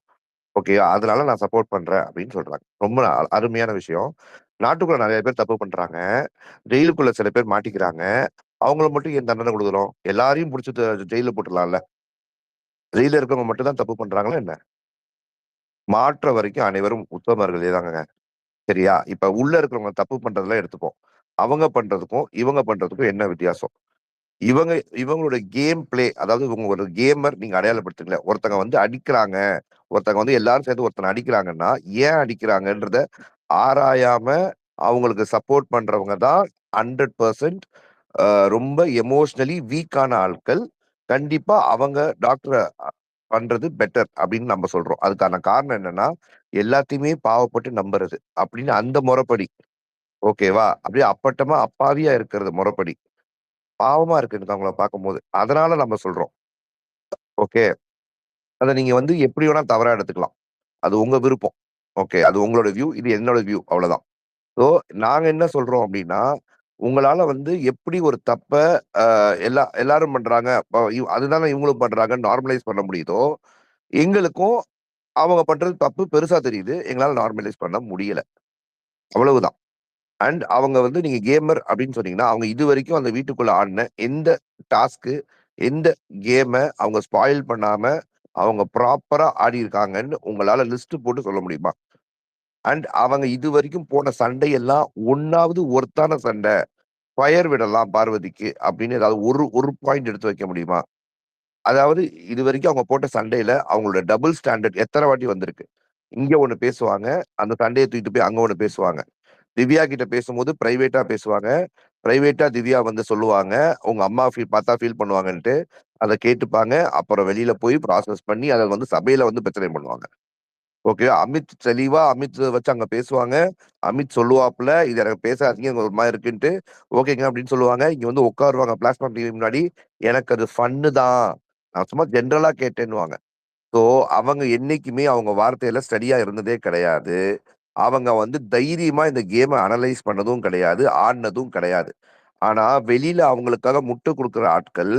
ஓகே. அதனால நான் சப்போர்ட் பண்றேன் அப்படின்னு சொல்றாங்க. ரொம்ப அருமையான விஷயம். நாட்டுக்குள்ள நிறைய பேர் தப்பு பண்றாங்க. ஜெயிலுக்குள்ள சில பேர் மாட்டிக்கிறாங்க. அவங்கள மட்டும் ஏன் தண்டனை கொடுக்குறோம்? எல்லாரையும் புடிச்சு ஜெயில போட்டுடலாம்ல. ஜெயில இருக்கவங்க மட்டும் தான் தப்பு பண்றாங்களா என்ன? மாற்ற வரைக்கும் அனைவரும் உத்தமர்களே தாங்க. சரியா? இப்ப உள்ள இருக்கிறவங்க தப்பு பண்றதெல்லாம் எடுத்துப்போம். அவங்க பண்றதுக்கும், இவங்க பண்றதுக்கும் என்ன வித்தியாசம்? இவங்களோட கேம் பிளே அதாவது இவங்க ஒரு கேமர் நீங்க அடையாளப்படுத்துங்கள. ஒருத்தங்க வந்து அடிக்கிறாங்க. ஒருத்தங்க வந்து எல்லாரும் சேர்ந்து ஒருத்தனை அடிக்கிறாங்கன்னா, ஏன் அடிக்கிறாங்கன்றத ஆராயாம அவங்களுக்கு சப்போர்ட் பண்றவங்க தான் 100% ரொம்ப எமோஷனலி வீக்கான ஆட்கள். கண்டிப்பா அவங்க டாக்டர பண்றது பெட்டர் அப்படின்னு நம்ம சொல்றோம். அதுக்கான காரணம் என்னன்னா, எல்லாத்தையுமே பாவப்பட்டு நம்புறது அப்படின்னு அந்த முறைப்படி. ஓகேவா? அப்படியே அப்பட்டமா அப்பாவியா இருக்கிறது முறைப்படி. பாவமா இருக்கு எனக்கு அவங்கள பார்க்கும்போது. அதனால நம்ம சொல்றோம். ஓகே. அத நீங்க வந்து எப்படி வேணா தவறா எடுத்துக்கலாம். அது உங்க விருப்பம். ஓகே. அது உங்களோட வியூ. இது என்னோட வியூ. அவ்வளவுதான். ஸோ நாங்க என்ன சொல்றோம் அப்படின்னா, உங்களால வந்து எப்படி ஒரு தப்ப எல்லாரும் பண்றாங்க. அதுதானே இவங்களும் பண்றாங்கன்னு நார்மலைஸ் பண்ண முடியுதோ, எங்களுக்கும் அவங்க பண்றது தப்பு பெருசா தெரியுது. எங்களால நார்மலைஸ் பண்ண முடியல. அவ்வளவுதான். அண்ட் அவங்க வந்து நீங்க கேமர் அப்படின்னு சொன்னீங்கன்னா, அவங்க இதுவரைக்கும் அந்த வீட்டுக்குள்ள ஆடுன எந்த டாஸ்க்கு, எந்த கேம அவங்க ஸ்பாயில் பண்ணாம, அவங்க ப்ராப்பரா ஆடியிருக்காங்கன்னு உங்களால லிஸ்ட் போட்டு சொல்ல முடியுமா? அண்ட் அவங்க இதுவரைக்கும் போன சண்டை எல்லாம் ஒண்ணாவது ஒர்த்தான சண்டை. ஃபயர் விடலாம் பார்வதிக்கு அப்படின்னு ஏதாவது ஒரு பாயிண்ட் எடுத்து வைக்க முடியுமா? அதாவது இதுவரைக்கும் அவங்க போட்ட சண்டையில அவங்களோட டபுள் ஸ்டாண்டர்ட் எத்தனை வாட்டி வந்திருக்கு? இங்க ஒண்ணு பேசுவாங்க. அந்த சண்டைய தூக்கிட்டு போய் அங்க ஒண்ணு பேசுவாங்க. திவ்யா கிட்ட பேசும்போது பிரைவேட்டா பேசுவாங்க. பிரைவேட்டா திவ்யா வந்து சொல்லுவாங்க. உங்க அம்மா பார்த்தா ஃபீல் பண்ணுவாங்கன்ட்டு. அத கேட்டுப்பாங்க. அப்புறம் வெளியில போய் ப்ராசஸ் பண்ணி அத வந்து சபையில வந்து பிரச்சனை பண்ணுவாங்க. ஓகே. அமித் தெளிவா அமித் வச்சு அங்க பேசுவாங்க. அமித் சொல்லுவாப்புல, "இது எனக்கு பேசாதீங்க. எனக்கு ஒரு மாரி இருக்குன்ட்டு." ஓகேங்க அப்படின்னு சொல்லுவாங்க. இங்க வந்து உட்காருவாங்க பிளாஸ்மா டிவி முன்னாடி. "எனக்கு அது ஃபன்னு தான். நான் சும்மா ஜெனரலா கேட்டேன்னுவாங்க." ஸோ, அவங்க என்னைக்குமே அவங்க வார்த்தையில ஸ்டடியா இருந்ததே கிடையாது. அவங்க வந்து தைரியமா இந்த கேம அனலைஸ் பண்ணதும் கிடையாது. ஆடுனதும் கிடையாது. ஆனா, வெளியில அவங்களுக்காக முட்டு குடுக்குற ஆட்கள்,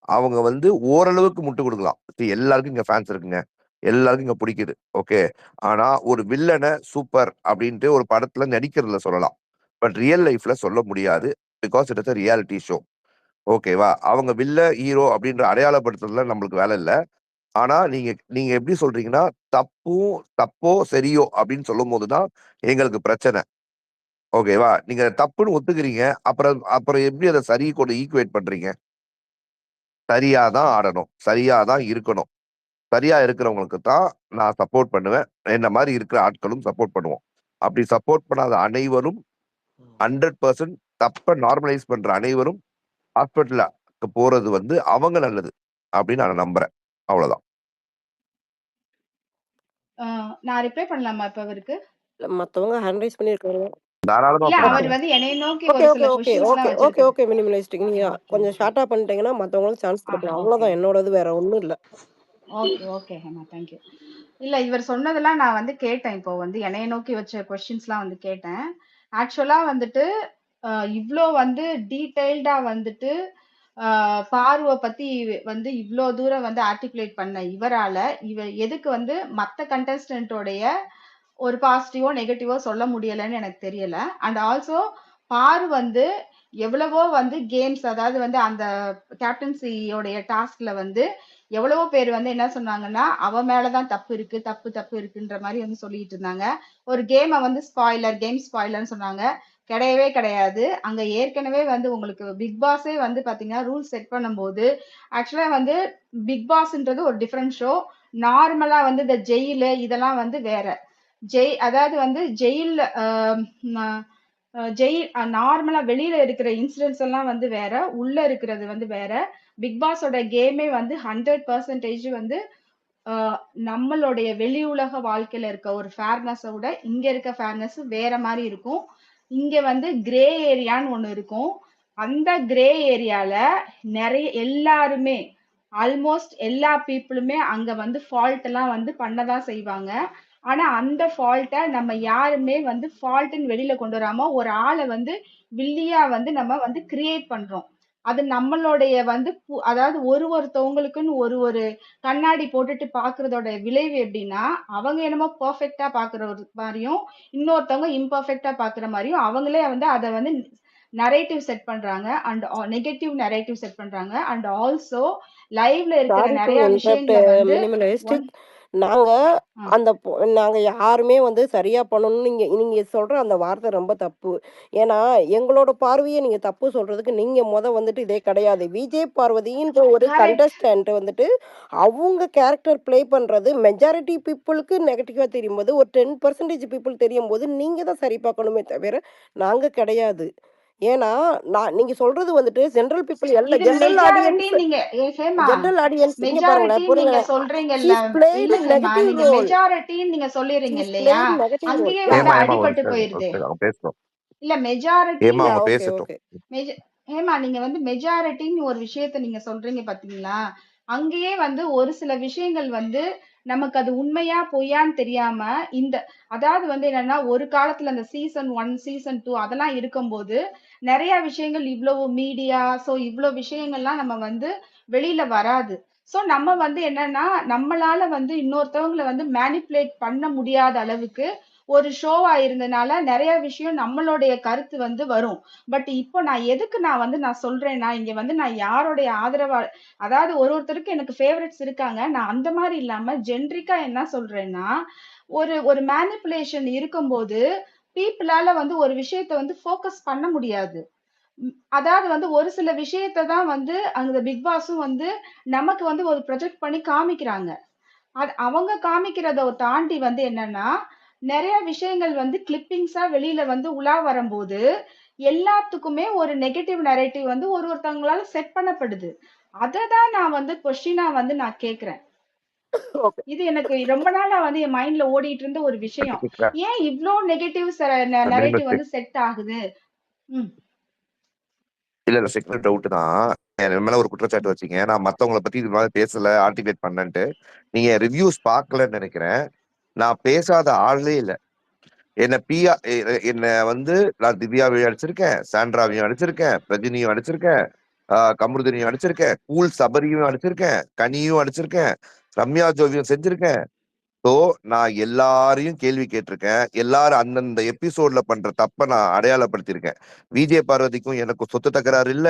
அவங்க வந்து ஓரளவுக்கு முட்டு குடுக்கலாம். இப்ப எல்லாருக்கும் இங்க ஃபேன்ஸ் இருக்குங்க. எல்லாருக்கும் இங்க புடிக்குது. ஓகே. ஆனா, ஒரு வில்லன சூப்பர் அப்டின்ட்டு ஒரு படத்துல நடிக்கிறதுல சொல்லலாம். பட் ரியல் லைஃப்ல சொல்ல முடியாது. Because it is a reality show. ஓகேவா? அவங்க ஹீரோ அப்டின்ற அடையாளப்படுத்துறதுல நம்மளுக்கு வேல இல்ல. ஆனா, நீங்க நீங்க எப்படி சொல்றீங்கன்னா, தப்போ, சரியோ அப்படின்னு சொல்லும்போது தான் எங்களுக்கு பிரச்சனை. ஓகேவா? நீங்க தப்புன்னு ஒத்துக்கிறீங்க. அப்புறம் அப்புறம் எப்படி அத சரி கூட ஈக்குவேட் பண்றீங்க? சரியா தான் ஆடணும். சரியா தான் இருக்கணும். சரியா இருக்கிறவங்களுக்கு தான் நான் சப்போர்ட் பண்ணுவேன். என்ன மாரி இருக்கிற ஆட்களும் சப்போர்ட் பண்ணுவோம். அப்படி சப்போர்ட் பண்ணாத அனைவரும் 100% தப்ப நார்மலைஸ் பண்ற அனைவரும் ஹாஸ்பிட்டலுக்கு போறது வந்து அவங்க நல்லது. அப்படின்னு நான் நம்புறேன். அவ்வளோதான். நான் ரிப்ளை பண்ணலாமா இப்ப அவருக்கு? இல்ல மத்தவங்க ஹேண்ட் ரைஸ் பண்ணியிருக்காங்க. தாராளமா இல்ல அவர் பண்ணுங்க. வந்து என்னைய நோக்கி ஓகே, ஒரு ஓகே, சில ஓகே, கொஸ்டின்ஸ்லாம் ஓகே, ஓகே, வச்சிருக்காரு. Okay minimalistic. நீங்க ஓகே, கொஞ்சம் ஓகே. ஷார்ட்டா பண்ணிட்டீங்கன்னா, மத்தவங்களுக்கு சான்ஸ் குடுக்கலாம். ஓகே. அவ்வளோதான் என்னோடது. வேற ஒண்ணும் இல்ல. Okay, okay Hema. Thank you. இல்ல இவர் சொன்னதெல்லாம் நான் வந்து கேட்டேன். இப்போ வந்து என்னைய நோக்கி வச்ச கொஸ்டின்ஸ்லாம் வந்து கேட்டேன். ஆக்சுவலா வந்துட்டு இவ்ளோ வந்து டீட்டெயில்டா வந்துட்டு பார்வ பத்தி வந்து இவ்ளோ தூரம் வந்து ஆர்டிகுலேட் பண்ண இவரால, எதுக்கு வந்து மத்த கண்டஸ்டன்ட்டோடைய ஒரு பாசிட்டிவோ, நெகட்டிவோ சொல்ல முடியலன்னு எனக்கு தெரியல. அண்ட் ஆல்சோ பாரு வந்து எவ்வளவோ வந்து கேம்ஸ் அதாவது வந்து அந்த கேப்டன்சியோடைய டாஸ்க்ல வந்து எவ்வளவோ பேர் வந்து என்ன சொன்னாங்கன்னா, அவ மேல தான் தப்பு இருக்கு, தப்பு இருக்குன்ற மாரி வந்து சொல்லிட்டு இருந்தாங்க. ஒரு கேம வந்து கேம் ஸ்பாய்லர்ன்னு சொன்னாங்க. கிடையவே கிடையாது. அங்க ஏற்கனவே வந்து உங்களுக்கு பிக் பாஸே வந்து பார்த்தீங்கன்னா, ரூல்ஸ் செட் பண்ணும்போது, ஆக்சுவலா வந்து பிக் பாஸ்ன்றது ஒரு டிஃபரண்ட் ஷோ. நார்மலா வந்து இந்த ஜெயிலு இதெல்லாம் வந்து வேற. அதாவது வந்து ஜெயில்ல ஜெயில் நார்மலா வெளியில இருக்கிற இன்சிடென்ட்ஸ் எல்லாம் வந்து வேற. உள்ள இருக்கிறது வந்து வேற. பிக் பாஸோட கேமே வந்து 100% வந்து அஹ், நம்மளுடைய வெளி உலக வாழ்க்கையில இருக்க ஒரு ஃபேர்னஸை விட இங்க இருக்க ஃபேர்னஸ் வேற மாதிரி இருக்கும். இங்க வந்து கிரே ஏரியான்னு ஒண்ணு இருக்கும். அந்த கிரே ஏரியால நிறைய எல்லாருமே ஆல்மோஸ்ட் எல்லா பீப்புளுமே அங்க வந்து ஃபால்ட் எல்லாம் வந்து பண்ணதான் செய்வாங்க. ஆனா அந்த ஃபால்ட்டை நம்ம யாருமே வந்து ஃபால்ட்னு வெளியில கொண்டு வராம ஒரு ஆளை வந்து வில்லியா வந்து நம்ம வந்து கிரியேட் பண்றோம். அது நம்மளுடைய வந்து அதாவது ஒருத்தவங்களுக்குன்னு ஒரு கண்ணாடி போட்டுட்டு பாக்குறதோட விளைவு எப்படின்னா, அவங்க என்னமோ பெர்ஃபெக்ட்டா பாக்குற ஒரு மாதிரியும், இன்னொருத்தவங்க இம்பர்ஃபெக்ட்டா பாக்குற மாதிரியும் அவங்களே வந்து அதை வந்து நரேட்டிவ் செட் பண்றாங்க. அண்ட் நெகட்டிவ் நரேட்டிவ் செட் பண்றாங்க. அண்ட் ஆல்சோ லைவ்ல இருக்கிற சாரி டு நிறைய இன்டரப்ட் விஷயங்களை வந்து மினிமலிஸ்டிக். நாங்க நாங்க யாருமே வந்து சரியா பண்ணணும்னு நீங்க நீங்க சொல்ற அந்த வார்த்தை ரொம்ப தப்பு. ஏன்னா, எங்களோட பார்வைய நீங்க தப்பு சொல்றதுக்கு நீங்க வந்துட்டு இதே கிடையாது. விஜய் பார்வதின்ற ஒரு கரெக்ட். கண்டஸ்டன்ட் வந்துட்டு, அவங்க கேரக்டர் ப்ளே பண்றது மெஜாரிட்டி பீப்பிளுக்கு நெகட்டிவா தெரியும்போது, ஒரு 10% பீப்பிள் தெரியும்போது, நீங்க தான் சரி பார்க்கணுமே தவிர, நாங்க கிடையாது. ஏன்னா, நீங்க சொல்றது வந்துட்டு ஜெனரல் பீப்பிள் இது ஜெனரல் மெஜாரிட்டி ஆடியன்ஸ் நீங்க ஹேமா ஜெனரல் ஆடியன்ஸ் இங்க பாருங்களேன், மெஜாரிட்டி பொறுங்க. நீங்க சொல்றீங்கல்ல. ஷி இஸ் பிளேயிங் இல்ல ஹேமா நெகட்டிவ் நீங்க ரோல். மெஜாரிட்டின்னு நீங்க ஷி சொல்லிடுறீங்க இஸ் இல்லையா? Playing negative role. அங்கேயே யா. வந்து ஏமா ஒரு அடிபட்டு செகண்ட் ஒரு போயிருது. செகண்ட் அவங்க பேசட்டும். இல்ல மெஜாரிட்டி ஏமா யா. அவங்க ஓகே, பேசட்டும். ஓகே. ஹேமா நீங்க வந்து மெஜாரிட்டின்னு ஒரு விஷயத்த நீங்க சொல்றீங்க பாத்தீங்களா? அங்கேயே வந்து ஒரு சில விஷயங்கள் வந்து நமக்கு அது உண்மையா பொய்யான்னு தெரியாம இந்த அதாவது வந்து என்னன்னா ஒரு காலத்துல அந்த சீசன் 1 சீசன் 2 அதெல்லாம் இருக்கும்போது நிறைய விஷயங்கள் இவ்வளவு மீடியா சோ இவ்வளவு விஷயங்கள்லாம் நம்ம வந்து வெளியில வராது. சோ நம்ம வந்து என்னன்னா நம்மளால வந்து இன்னொருத்தவங்களை வந்து மேனிப்புலேட் பண்ண முடியாத அளவுக்கு ஒரு ஷோவா இருந்தனால நிறைய விஷயம் நம்மளுடைய கருத்து வந்து வரும். பட் இப்போ நான் சொல்றேன்னா இங்க வந்து நான் யாருடைய ஆதரவா அதாவது ஒருத்தருக்கு எனக்கு ஃபேவரட்ஸ் இருக்காங்க. நான் அந்த மாதிரி இல்லாம ஜென்ரிக்கா என்ன சொல்றேன்னா ஒரு ஒரு மேனிப்புலேஷன் இருக்கும்போது பீப்புளால வந்து ஒரு விஷயத்த வந்து ஃபோக்கஸ் பண்ண முடியாது. அதாவது வந்து ஒரு சில விஷயத்த தான் வந்து அந்த பிக் பாஸும் வந்து நமக்கு வந்து ஒரு ப்ரொஜெக்ட் பண்ணி காமிக்கிறாங்க. அது அவங்க காமிக்கிறத தாண்டி வந்து என்னன்னா, நெறைய விஷயங்கள் வந்து கிளிப்பிங்ஸா வெளியில வந்து உலா வரும்போது, எல்லாத்துக்குமே ஒரு நெகட்டிவ் நரேட்டிவ் வந்து ஒருத்தவங்களால செட் பண்ணப்படுது. அததான் நான் வந்து கொஸ்டினா வந்து நான் கேக்குறேன். ஓகே. இது எனக்கு ரொம்ப நாளா வந்து என் மைண்ட்ல ஓடிட்டு இருந்த ஒரு விஷயம். கேக்குறேன். ஏன் இவ்ளோ நெகட்டிவ் மினிமல் நரேட்டிவ் வந்து ஸ்டிக் செட் ஆகுது? ம். இல்ல சிக்னல் டவுட் தான். என் மேல ஒரு குற்றச்சாட்டு வச்சீங்க. நான் மத்தவங்கள பத்தி இது மாதிரி பேசல, ஆர்டிகுலேட் பண்ணேன்ட்டு. நீங்க ரிவ்யூஸ் பார்க்கலன்னு நினைக்கிறேன். நான் பேசாத ஆளே இல்ல. என்ன வந்து நான் திவ்யாவையும் அடிச்சிருக்கேன், சாண்ட்ராவையும் அடிச்சிருக்கேன், ரஜினியும் அடிச்சிருக்கேன், கமருதினியும் அடிச்சிருக்கேன், கூல் சபரியும் அடிச்சிருக்கேன், கனியும் அடிச்சிருக்கேன், ரம்யா ஜோவியும் செஞ்சிருக்கேன். ஸோ நான் எல்லாரையும் கேள்வி கேட்டிருக்கேன். எல்லாரும் அந்தந்த எபிசோட்ல பண்ற தப்ப நான் அடையாளப்படுத்தியிருக்கேன். விஜய பார்வதிக்கும் எனக்கும் சொத்து தகராறு இல்ல,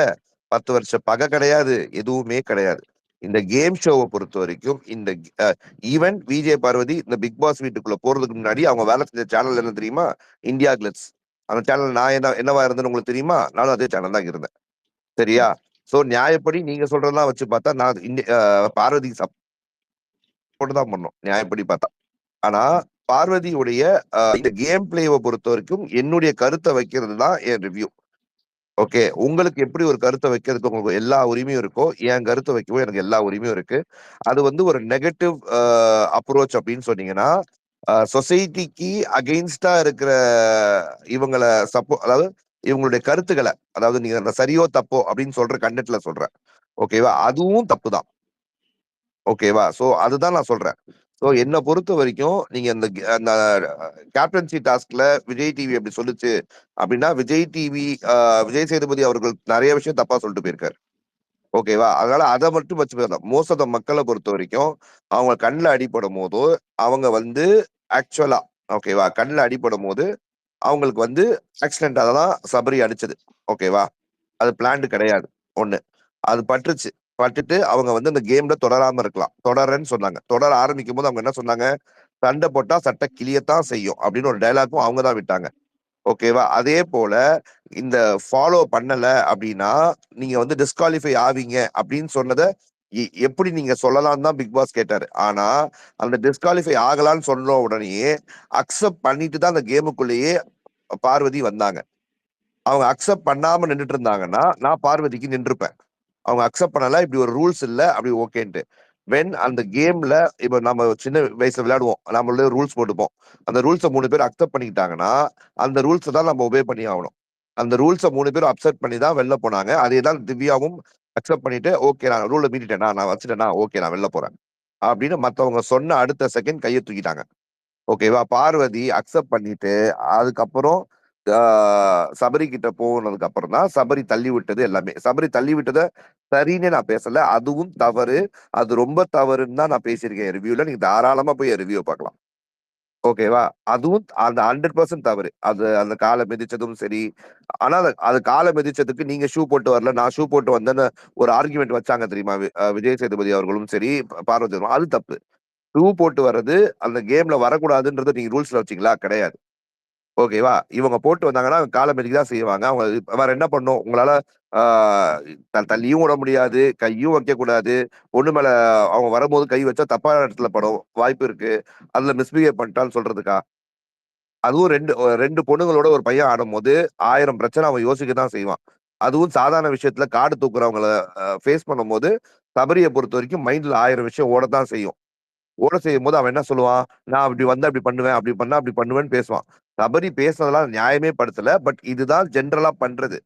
10 வருஷ பகை கிடையாது, எதுவுமே கிடையாது. இந்த கேம் ஷோவை பொறுத்த வரைக்கும் இந்த ஈவன் விஜய பார்வதி இந்த பிக் பாஸ் வீட்டுக்குள்ள போறதுக்கு முன்னாடி அவங்க வேலை செஞ்ச சேனல் என்ன தெரியுமா? India glitz. அந்த சேனல் நான் என்னவா இருந்தேன்னு உங்களுக்கு தெரியுமா? நானும் அதே சேனல் தான் இருந்தேன். சரியா? சோ நியாயப்படி நீங்க சொல்றதெல்லாம் வச்சு பார்த்தா நான் பார்வதி சப்போர்ட் தான் பண்ணோம் நியாயப்படி பார்த்தா. ஆனா பார்வதியுடைய இந்த கேம் பிளேவை பொறுத்த வரைக்கும் என்னுடைய கருத்தை வைக்கிறது தான் என் ரிவ்யூ. ஓகே, உங்களுக்கு எப்படி ஒரு கருத்தை வைக்கிறதுக்கு உங்களுக்கு எல்லா உரிமையும் இருக்கோ, என் கருத்தை வைக்கவும் எனக்கு எல்லா உரிமையும் இருக்கு. அது வந்து ஒரு நெகட்டிவ் அப்ரோச் அப்படின்னு சொன்னீங்கன்னா, சொசைட்டிக்கு அகெயின்ஸ்டா இருக்கிற இவங்களை அதாவது இவங்களுடைய கருத்துக்களை, அதாவது நீங்க சரியோ தப்போ அப்படின்னு சொல்ற கண்டென்ட்ல சொல்றேன். ஓகேவா? அதுவும் தப்பு தான். ஓகேவா? சோ அதுதான் நான் சொல்றேன். சோ என்ன பொறுத்த வரைக்கும் நீங்க அந்த கேப்டன்சி டாஸ்க்ல விஜய் டிவி அப்படி சொல்லுச்சு அப்படின்னா, விஜய் டிவி விஜய் சேதுபதி அவர்கள் நிறைய விஷயம் தப்பா சொல்லிட்டு போயிருக்காரு. ஓகேவா? அதனால அதை மட்டும் வச்சு பேசலாம். மோஸ்ட் ஆஃப் த மக்களை பொறுத்த வரைக்கும் அவங்க கண்ணில் அடிபடும் போது அவங்க வந்து ஆக்சுவலா ஓகேவா, கண்ணில் அடிபடும் போது அவங்களுக்கு வந்து ஆக்சிடென்ட் தான் சபரி அடிச்சது. ஓகேவா? அது பிளான்டு கிடையாது. ஒண்ணு அது பட்டுருச்சு. பட்டுட்டு அவங்க வந்து அந்த கேம்ல தொடராம இருக்கலாம். தொடரன்னு சொன்னாங்க. தொடர ஆரம்பிக்கும் போது அவங்க என்ன சொன்னாங்க? சண்டை போட்டா சட்டை கிளியத்தான் செய்யும் அப்படின்னு ஒரு டைலாக்கும் அவங்க தான் விட்டாங்க. ஓகேவா? அதே போல இந்த ஃபாலோ பண்ணல அப்படின்னா நீங்க வந்து டிஸ்குவாலிஃபை ஆவீங்க அப்படின்னு சொன்னதை எப்படி நீங்க சொல்லலாம் தான் பிக் பாஸ் கேட்டாரு. ஆனா அந்த டிஸ்குவாலிஃபை ஆகலான்னு சொன்ன உடனேயே அக்செப்ட் பண்ணிட்டு தான் அந்த கேமுக்குள்ளேயே பார்வதி வந்தாங்க. அவங்க அக்செப்ட் பண்ணாம நின்றுட்டு இருந்தாங்கன்னா நான் பார்வதிக்கு நின்றுப்பேன். அவங்க அக்செப்ட் பண்ணல, இப்படி ஒரு ரூல்ஸ் இல்ல, அப்படி ஓகேன்ட்டு. வென் அந்த கேம்ல இப்ப நம்ம சின்ன வயசுல விளையாடுவோம், நம்மளே ரூல்ஸ் போட்டுப்போம். அந்த ரூல்ஸை 3 பேர் அக்செப்ட் பண்ணிக்கிட்டாங்கன்னா அந்த ரூல்ஸை தான் நம்ம ஒபே பண்ணி ஆகணும். அந்த ரூல்ஸை 3 பேரும் அக்செப்ட் பண்ணி தான் வெளில போனாங்க. அதே தான் திவ்யாவும் அக்செப்ட் பண்ணிட்டு, ஓகே நான் ரூலை மீறிட்டேனா, நான் வச்சுட்டேனா, ஓகே நான் வெளில போறேன் அப்படின்னு மத்தவங்க சொன்ன அடுத்த செகண்ட் கையை தூக்கிட்டாங்க. ஓகேவா? பார்வதி அக்செப்ட் பண்ணிட்டு அதுக்கப்புறம் சபரி கிட்ட போனதுக்கு அப்புறம் தான் சபரி தள்ளி விட்டது எல்லாமே. சபரி தள்ளி விட்டதை சரின்னு நான் பேசல, அதுவும் தவறு. அது ரொம்ப தவறுன்னு தான் நான் பேசியிருக்கேன் ரிவ்யூல. நீங்க தாராளமா போய் ரிவ்யூ பார்க்கலாம். ஓகேவா? அதுவும் அந்த 100% தவறு. அது அந்த காலை மிதிச்சதும் சரி. ஆனா அது காலை மிதிச்சதுக்கு நீங்க ஷூ போட்டு வரல, நான் ஷூ போட்டு வந்தேன்னு ஒரு ஆர்குமெண்ட் வச்சாங்க தெரியுமா? விஜய் சேதுபதி அவர்களும் சரி, பார்வதி அது தப்பு. ஷூ போட்டு வர்றது அந்த கேம்ல வரக்கூடாதுன்றத நீங்க ரூல்ஸ்ல வச்சீங்களா? கிடையாது. ஓகேவா? இவங்க போட்டு வந்தாங்கன்னா காலை மிதிக்க தான் செய்வாங்க. அவங்க வேற என்ன பண்ணும்? உங்களால தள்ளியும் விட முடியாது, கையும் வைக்கக்கூடாது. பொண்ணு மேல அவங்க வரும்போது கை வச்சா தப்பான இடத்துல படும் வாய்ப்பு இருக்கு. அதுல மிஸ்பிஹேவ் பண்ணிட்டான்னு சொல்றதுக்கா? அதுவும் 2 பொண்ணுங்களோட ஒரு பையன் ஆடும்போது 1000 பிரச்சனை அவன் யோசிக்க தான் செய்வான். அதுவும் சாதாரண விஷயத்துல கார்டு தூக்குறவங்கள ஃபேஸ் பண்ணும்போது சபரிய பொறுத்த வரைக்கும் மைண்ட்ல 1000 விஷயம் ஓடத்தான் செய்யும். ஓட செய்யும்போது அவன் என்ன சொல்லுவான்? நான் அப்படி வந்தா அப்படி பண்ணுவேன், அப்படி பண்ணா அப்படி பண்ணுவேன்னு பேசுவான். சபரி பேசுனதெல்லாம் நியாயமே படுத்தல. பட் இதுதான் ஜென்ரலா பண்றது.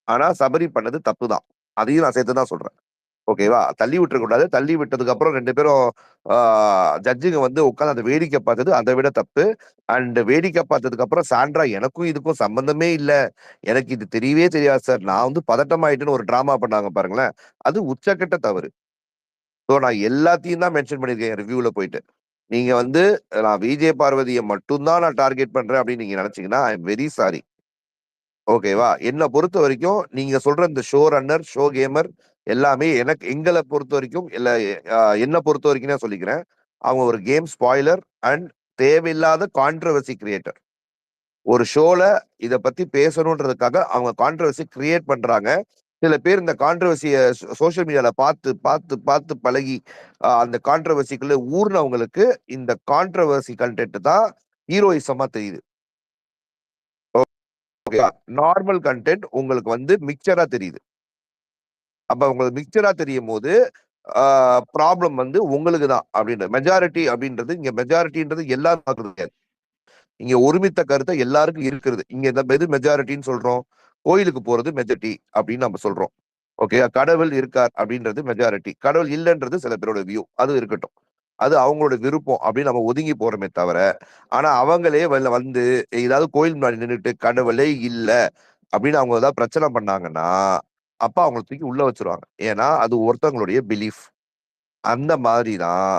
ஆனா சபரி பண்ணது தப்பு தான். அதையும் நான் சேர்த்து தான் சொல்றேன். ஓகேவா? தள்ளி விட்டுறக் கூடாது. தள்ளி விட்டதுக்கு அப்புறம் 2 பேரும் ஜட்ஜுங்க வந்து உட்கார்ந்து அந்த வேடிக்கை பார்த்தது அதை விட தப்பு. அண்ட் வேடிக்கை பார்த்ததுக்கு அப்புறம் சாண்ட்ரா எனக்கும் இதுக்கும் சம்பந்தமே இல்ல. எனக்கு இது தெரியவே தெரியாது சார். நான் வந்து பதட்டமாயிட்டேன்னு ஒரு டிராமா பண்ணாங்க பாருங்களேன். அது உச்சக்கட்ட தவறு. ஸோ நான் எல்லாத்தையும் தான் மென்ஷன் பண்ணியிருக்கேன் ரிவ்யூல போயிட்டு. நீங்க வந்து நான் விஜய் பார்வதியை மட்டும் தான் நான் டார்கெட் பண்றேன் அப்படின்னு நீங்க நினைச்சீங்கன்னா ஐ எம் வெரி சாரி. ஓகேவா? என்ன பொறுத்த வரைக்கும் நீங்க சொல்ற இந்த ஷோ ரன்னர், ஷோ கேமர் எல்லாமே எங்களை பொறுத்த வரைக்கும் இல்ல என்ன பொறுத்த வரைக்கும் நான் சொல்லிக்கிறேன். அவங்க ஒரு கேம் ஸ்பாயிலர் அண்ட் தேவையில்லாத கான்ட்ரவர்சி கிரியேட்டர். ஒரு ஷோல இத பத்தி பேசணுன்றதுக்காக அவங்க கான்ட்ரவர்சி கிரியேட் பண்றாங்க. சில பேர் இந்த கான்ட்ரவர்சிய சோசியல் மீடியால பார்த்து பார்த்து பார்த்து பழகி அந்த கான்ட்ரவர்சிக்குள்ள ஊர்னவங்களுக்கு இந்த கான்ட்ரவர்சி கண்டென்ட் தான் ஹீரோயிசமா தெரியுது. ஓகே. ஓகே, நார்மல் கண்டென்ட் உங்களுக்கு வந்து மிக்சரா தெரியுது. அப்ப உங்களுக்கு மிக்சரா தெரியும் போது ப்ராப்ளம் வந்து உங்களுக்கு தான் அப்படின்னு. மெஜாரிட்டி அப்படின்றது இங்க மெஜாரிட்டின்றது எல்லாரும் பார்க்கறது கிடையாது. இங்க ஒருமித்த கருத்தை எல்லாருக்கும் இருக்கிறது. இங்க இந்த எது மெஜாரிட்டின்னு சொல்றோம்? கோயிலுக்கு போறது மெஜாரிட்டி அப்படின்னு நம்ம சொல்றோம். ஓகே, கடவுள் இருக்கார் அப்படின்றது மெஜாரிட்டி. கடவுள் இல்லைன்றது சில பேரோட வியூ. அது இருக்கட்டும், அது அவங்களோட விருப்பம் அப்படின்னு நம்ம ஒதுங்கி போறோமே தவிர, ஆனா அவங்களே வந்து ஏதாவது கோயில் முன்னாடி நின்றுட்டு கடவுளே இல்ல அப்படின்னு அவங்க ஏதாவது பிரச்சனை பண்ணாங்கன்னா அப்ப அவங்களை தூக்கி உள்ள வச்சிருவாங்க. ஏன்னா அது ஒருத்தவங்களுடைய பிலீஃப். அந்த மாதிரி தான்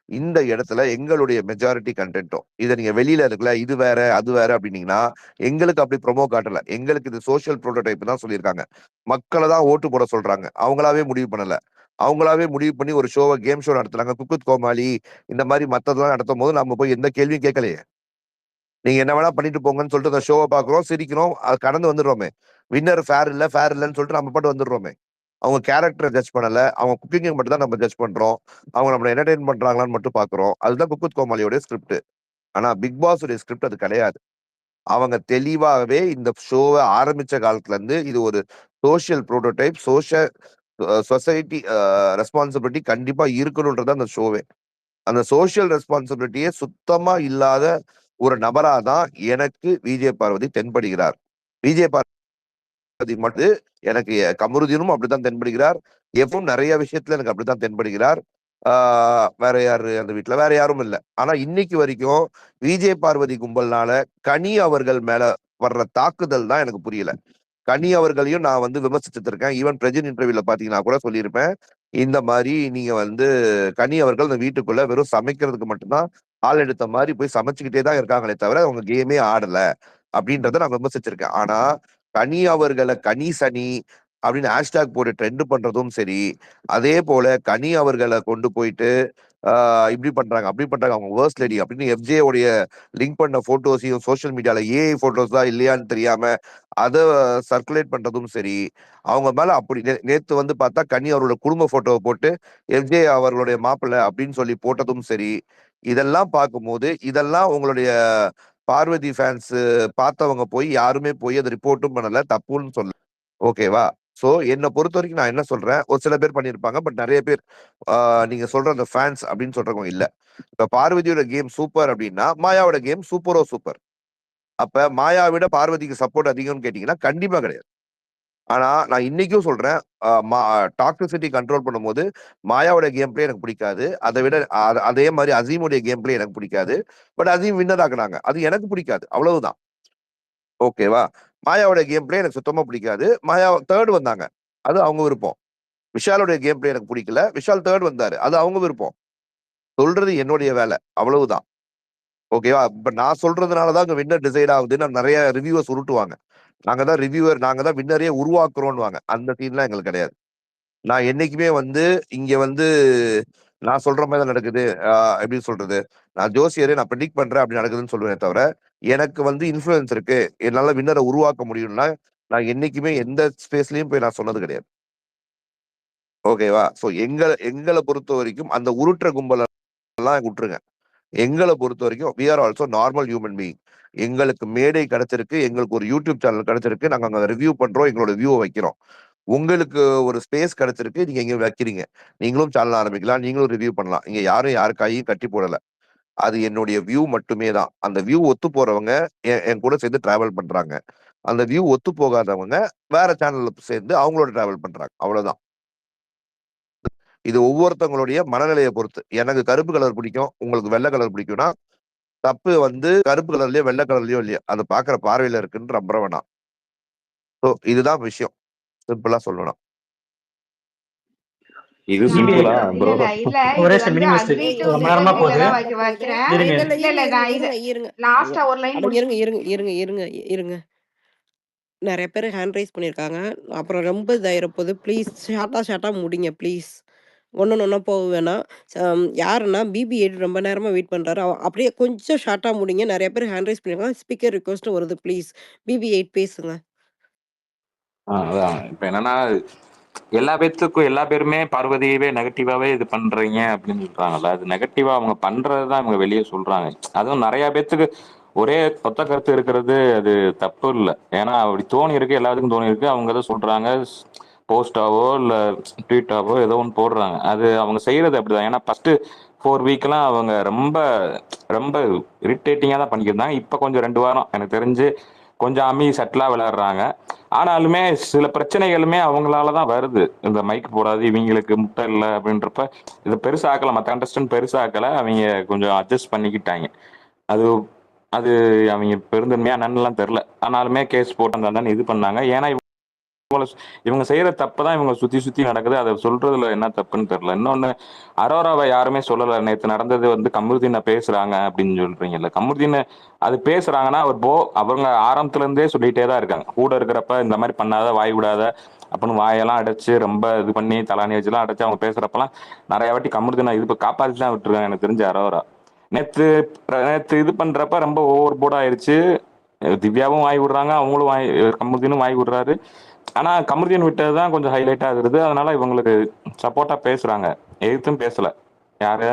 இந்த இடத்துல எங்களுடைய மெஜாரிட்டி கண்டென்ட்டும். இதை நீங்க வெளியில இருக்குல்ல இது வேற அது வேற அப்படின்னீங்கன்னா எங்களுக்கு அப்படி ப்ரொமோ காட்டல. எங்களுக்கு இது சோஷியல் ப்ரோட்டோடைப் தான் சொல்லியிருக்காங்க. மக்களை தான் ஓட்டு போட சொல்றாங்க. அவங்களாவே முடிவு பண்ணல. அவங்களாவே முடிவு பண்ணி ஒரு ஷோவை கேம் ஷோ நடத்துறாங்க. குக்குத் கோமாளி இந்த மாதிரி மத்ததெல்லாம் நடத்தும் போது நம்ம போய் எந்த கேள்வியும் கேட்கலையே. நீங்க என்ன வேணா பண்ணிட்டு போங்கன்னு சொல்லிட்டு அந்த ஷோவை பாக்குறோம், சிரிக்கிறோம், அது கடந்து வந்துடுறோமே. வின்னர் ஃபேர் இல்லைன்னு சொல்லிட்டு நம்ம பாட்டு வந்துடுறோமே. அவங்க கேரக்டரை ஜட்ஜ் பண்ணல, அவங்க குக்கிங்கை மட்டும் தான் நம்ம ஜட்ஜ் பண்றோம். அவங்க நம்மளை என்டர்டைன் பண்றாங்களான்னு மட்டும் பாக்குறோம். அதுதான் குக்குத் கோமாளியோட ஸ்கிரிப்ட். ஆனா பிக் பாஸ் உடைய ஸ்கிரிப்ட் அது கிடையாது. அவங்க தெளிவாகவே இந்த ஷோவை ஆரம்பிச்ச காலத்துல இருந்து இது ஒரு சோஷியல் ப்ரோட்டோடைப், சொசைட்டி ரெஸ்பான்சிபிலிட்டி கண்டிப்பா இருக்கணும்ன்றது அந்த ஷோவே. அந்த சோஷியல் ரெஸ்பான்சிபிலிட்டியே சுத்தமா இல்லாத ஒரு நபரா தான் எனக்கு விஜய் பார்வதி தென்படுகிறார். விஜய் பார்வதி மட்டும் எனக்கு கமருதீனும் அப்படித்தான் தென்படுகிறார். எஃப்பும் நிறைய விஷயத்துல எனக்கு அப்படித்தான் தென்படுகிறார். வேற யாரு அந்த வீட்டுல வேற யாரும் இல்லை. ஆனா இன்னைக்கு வரைக்கும் விஜய் பார்வதி கும்பல்னால கனி அவர்கள் மேல வர்ற தாக்குதல் தான் எனக்கு புரியல. கனி அவர்களையும் நான் வந்து விமர்சிச்சுட்டு இருக்கேன். ஈவன் பிரஜன் இன்டர்வியூல பாத்தீங்கன்னா கூட சொல்லியிருப்பேன். இந்த மாதிரி நீங்க வந்து கனி அவர்கள் இந்த வீட்டுக்குள்ள வெறும் சமைக்கிறதுக்கு மட்டும்தான் ஆள் எடுத்த மாதிரி போய் சமைச்சுக்கிட்டே தான் இருக்காங்களே தவிர அவங்க கேமே ஆடல அப்படின்றத நான் விமர்சிச்சிருக்கேன். ஆனா கனி அவர்களை கனி சனி அப்படின்னு ஹேஷ்டாக் போட்டு ட்ரெண்ட் பண்றதும் சரி, அதே போல கனி அவர்களை கொண்டு போயிட்டு இப்படி பண்றாங்க அப்படி பண்றாங்க அவங்க வேர்ஸ்ட் லேடி அப்படின்னு எஃப்ஜே உடைய லிங்க் பண்ண போட்டோஸையும் சோசியல் மீடியால ஏஐ போட்டோஸ் தான் இல்லையான்னு தெரியாம அதை சர்க்குலேட் பண்றதும் சரி, அவங்க மேல அப்படி நேத்து வந்து பார்த்தா கனி அவரோட குடும்ப போட்டோவை போட்டு எஃப்ஜே அவர்களுடைய மாப்பிள்ளை அப்படின்னு சொல்லி போட்டதும் சரி, இதெல்லாம் பார்க்கும்போது இதெல்லாம் உங்களுடைய பார்வதி ஃபேன்ஸ் பார்த்தவங்க போய் யாருமே போய் அதை ரிப்போர்ட்டும் பண்ணல, தப்புன்னு சொல்ல. ஓகேவா? சோ என்னை பொறுத்த வரைக்கும் நான் என்ன சொல்றேன், ஒரு சில பேர் பண்ணியிருப்பாங்க, பட் நிறைய பேர் நீங்க சொல்ற அந்த ஃபேன்ஸ் அப்படின்னு சொல்றவங்க இல்ல. இப்ப பார்வதியோட கேம் சூப்பர் அப்படின்னா மாயாவோட கேம் சூப்பரோ சூப்பர். அப்ப மாயா விட பார்வதிக்கு சப்போர்ட் அதிகம்னு கேட்டீங்கன்னா கண்டிப்பா கிடையாது. ஆனா நான் இன்னைக்கும் சொல்றேன், டாக்ஸிசிட்டி கண்ட்ரோல் பண்ணும்போது மாயாவோட கேம் பிளே எனக்கு பிடிக்காது. அதை விட அதே மாதிரி அசீமுடைய கேம் பிளே எனக்கு பிடிக்காது. பட் அசீம் வின்னர் ஆக்குனாங்க, அது எனக்கு பிடிக்காது, அவ்வளவுதான். ஓகேவா? மாயாவோட கேம் பிளே எனக்கு சுத்தமா பிடிக்காது. மாயா தேர்ட் வந்தாங்க, அது அவங்க விருப்பம். விஷாலுடைய கேம் பிளே எனக்கு பிடிக்கல, விஷால் தேர்ட் வந்தாரு, அது அவங்க விருப்பம். சொல்றது என்னுடைய வேலை, அவ்வளவுதான். ஓகேவா? இப்ப நான் சொல்றதுனாலதான் அங்க வின்னர் டிசைட் ஆகுதுன்னு நிறைய ரிவ்யூவர்ஸ் உருட்டுவாங்க. நாங்க தான் ரிவ்யூவர், நாங்க தான் வின்னரே உருவாக்குறோம்னுவாங்க. அந்த சீன்லாம் எங்களுக்கு கிடையாது. நான் என்னைக்குமே வந்து இங்க வந்து நான் சொல்ற மாதிரி தான் நடக்குது. எப்படி சொல்றது, நான் ஜோசியரே நான் ப்ரெடிக்ட் பண்றேன் அப்படி நடக்குதுன்னு சொல்லுவேன் தவிர, எனக்கு வந்து இன்ஃபுளுன்ஸ் இருக்கு, என்னால வின்னரை உருவாக்க முடியும்னா நான் என்னைக்குமே எந்த ஸ்பேஸ்லயும் போய் நான் சொன்னது கிடையாது. ஓகேவா? சோ எங்களை பொறுத்த வரைக்கும் அந்த உருட்டுற கும்பல் எல்லாம் விட்டுருங்க. எங்களை பொறுத்த வரைக்கும் we are also normal human being. எங்களுக்கு மேடை கிடைச்சிருக்கு, எங்களுக்கு ஒரு யூடியூப் சேனல் கிடைச்சிருக்கு, நாங்க அங்க ரிவ்யூ பண்றோம், எங்களோட வியூவை வைக்கிறோம். உங்களுக்கு ஒரு ஸ்பேஸ் கிடைச்சிருக்கு, நீங்க இங்க வைக்கிறீங்க. நீங்களும் சேனல் ஆரம்பிக்கலாம், நீங்களும் ரிவ்யூ பண்ணலாம். இங்க யாரும் யாரு கையும் கட்டி போடல. அது என்னுடைய வியூ மட்டுமே தான். அந்த வியூ ஒத்து போறவங்க என் கூட சேர்ந்து டிராவல் பண்றாங்க. அந்த வியூ ஒத்து போகாதவங்க வேற சேனல்ல சேர்ந்து அவங்களோட டிராவல் பண்றாங்க, அவ்வளவுதான். இது ஒவ்வொருத்தவங்களுடைய மனநிலையை பொறுத்து. எனக்கு கருப்பு கலர் பிடிக்கும், உங்களுக்கு வெள்ளை கலர் பிடிக்கும்னா தப்பு வந்து கருப்பு கலர்லயோ வெள்ளை கலர்லயோ இல்லையோ அது பாக்குற பார்வையில இருக்குன்னு நம்ப வேணாம். ஸோ இதுதான் விஷயம், சிம்பிளா சொல்லணும். இது நான் சிம்பிளா இல்ல ப்ரோ? இல்ல இல்ல ஒரே இது நிமிஷம் வந்து மினிமலிஸ்டிக் அக்ரி டு ரொம்ப நேரமா டிஸ்அக்ரில போகுது. தான் வைக்கிறேன். இருங்க இல்ல இல்ல இல்ல இல்ல இருங்க இருங்க நான் இது இருங்க இருங்க லாஸ்டா ஒரு லைன் அட இருங்க இருங்க இருங்க இருங்க இருங்க நிறைய பேர் ஹேண்ட் ரைஸ் பண்ணியிருக்காங்க. அப்புறம் ரொம்ப இதாயிர போகுது. ப்ளீஸ் ஷார்ட்டா முடிங்க ப்ளீஸ். ஒண்ணொன்னா போக வேணாம். யாருன்னா BB8 ரொம்ப நேரமா வெயிட் பண்றாரு. அப்படியே கொஞ்சம் ஷார்ட்டா முடிங்க. நிறைய பேர் ஹேண்ட் ரைஸ் பண்ணியிருக்காங்க. ஸ்பீக்கர் ரிக்வெஸ்ட்டும் வருது. ப்ளீஸ் BB8 பேசுங்க. அதான் இப்ப என்னன்னா எல்லா பேத்துக்கும் எல்லா பேருமே பார்வதியவே நெகட்டிவாவே இது பண்றீங்க அப்படின்னு சொல்றாங்கல்ல, அது நெகட்டிவா அவங்க பண்றதுதான் அவங்க வெளியே சொல்றாங்க. அதுவும் நிறைய பேத்துக்கு ஒரே ஒத்த கருத்து இருக்கிறது அது தப்பு இல்லை. ஏன்னா அப்படி தோணி இருக்கு, எல்லாத்துக்கும் தோணி இருக்கு. அவங்க எதை சொல்றாங்க, போஸ்டாவோ இல்லை ட்வீட்டாவோ ஏதோ ஒன்று போடுறாங்க. அது அவங்க செய்யறது அப்படிதான். ஏன்னா ஃபர்ஸ்ட் 4 வீக்லாம் அவங்க ரொம்ப ரொம்ப இரிட்டேட்டிங்காக தான் பண்ணிக்கிருந்தாங்க. இப்போ கொஞ்சம் 2 வாரம் எனக்கு தெரிஞ்சு கொஞ்சம் அம்மி சட்டிலாக விளையாடுறாங்க. ஆனாலுமே சில பிரச்சனைகளுமே அவங்களால தான் வருது. இந்த மைக் போடாது, இவங்களுக்கு முட்டை இல்லை அப்படின்றப்ப இதை பெருசாக்கலை, மற்ற கண்டஸ்டன்ட் பெருசாக்கலை, அவங்க கொஞ்சம் அட்ஜஸ்ட் பண்ணிக்கிட்டாங்க. அது அது அவங்க பெருந்தன்மையா என்னன்னுலாம் தெரில. ஆனாலுமே கேஸ் போட்டு அந்த இது பண்ணாங்க. ஏன்னா இவங்க செய்யற தப்பு தான் இவங்க சுத்தி சுத்தி நடக்குது. அதை சொல்றதுல என்ன தப்புன்னு தெரியல. இன்னொன்னு, அரோராவை யாருமே சொல்லல. நேற்று நடந்தது வந்து கமருதீனை பேசுறாங்க அப்படின்னு சொல்றீங்கல்ல, கமருதீன் அது பேசுறாங்கன்னா அவங்க ஆரம்பத்துல இருந்தே சொல்லிட்டே தான் இருக்காங்க. கூட இருக்கிறப்ப இந்த மாதிரி பண்ணாத, வாய் விடாத அப்படின்னு வாயெல்லாம் அடைச்சு ரொம்ப இது பண்ணி தலானி வச்சுலாம் அடைச்சு அவங்க பேசுறப்பெல்லாம் நிறைய வாட்டி கமருதீனை இது காப்பாற்றி தான் விட்டுருக்காங்க எனக்கு தெரிஞ்ச அரோரா. நேற்று நேற்று இது பண்றப்ப ரொம்ப ஓவர் போர்ட் ஆயிடுச்சு. திவ்யாவும் வாய் விடுறாங்க, அவங்களும் கமருதீனும் வாய் விடுறாரு. ஆனா கமருதீன் விட்டது தான் கொஞ்சம் ஹைலைட் ஆகுது. அதனால இவங்களுக்கு சப்போர்ட்டா பேசுறாங்க. எதிர்த்தும் பேசல. யாரு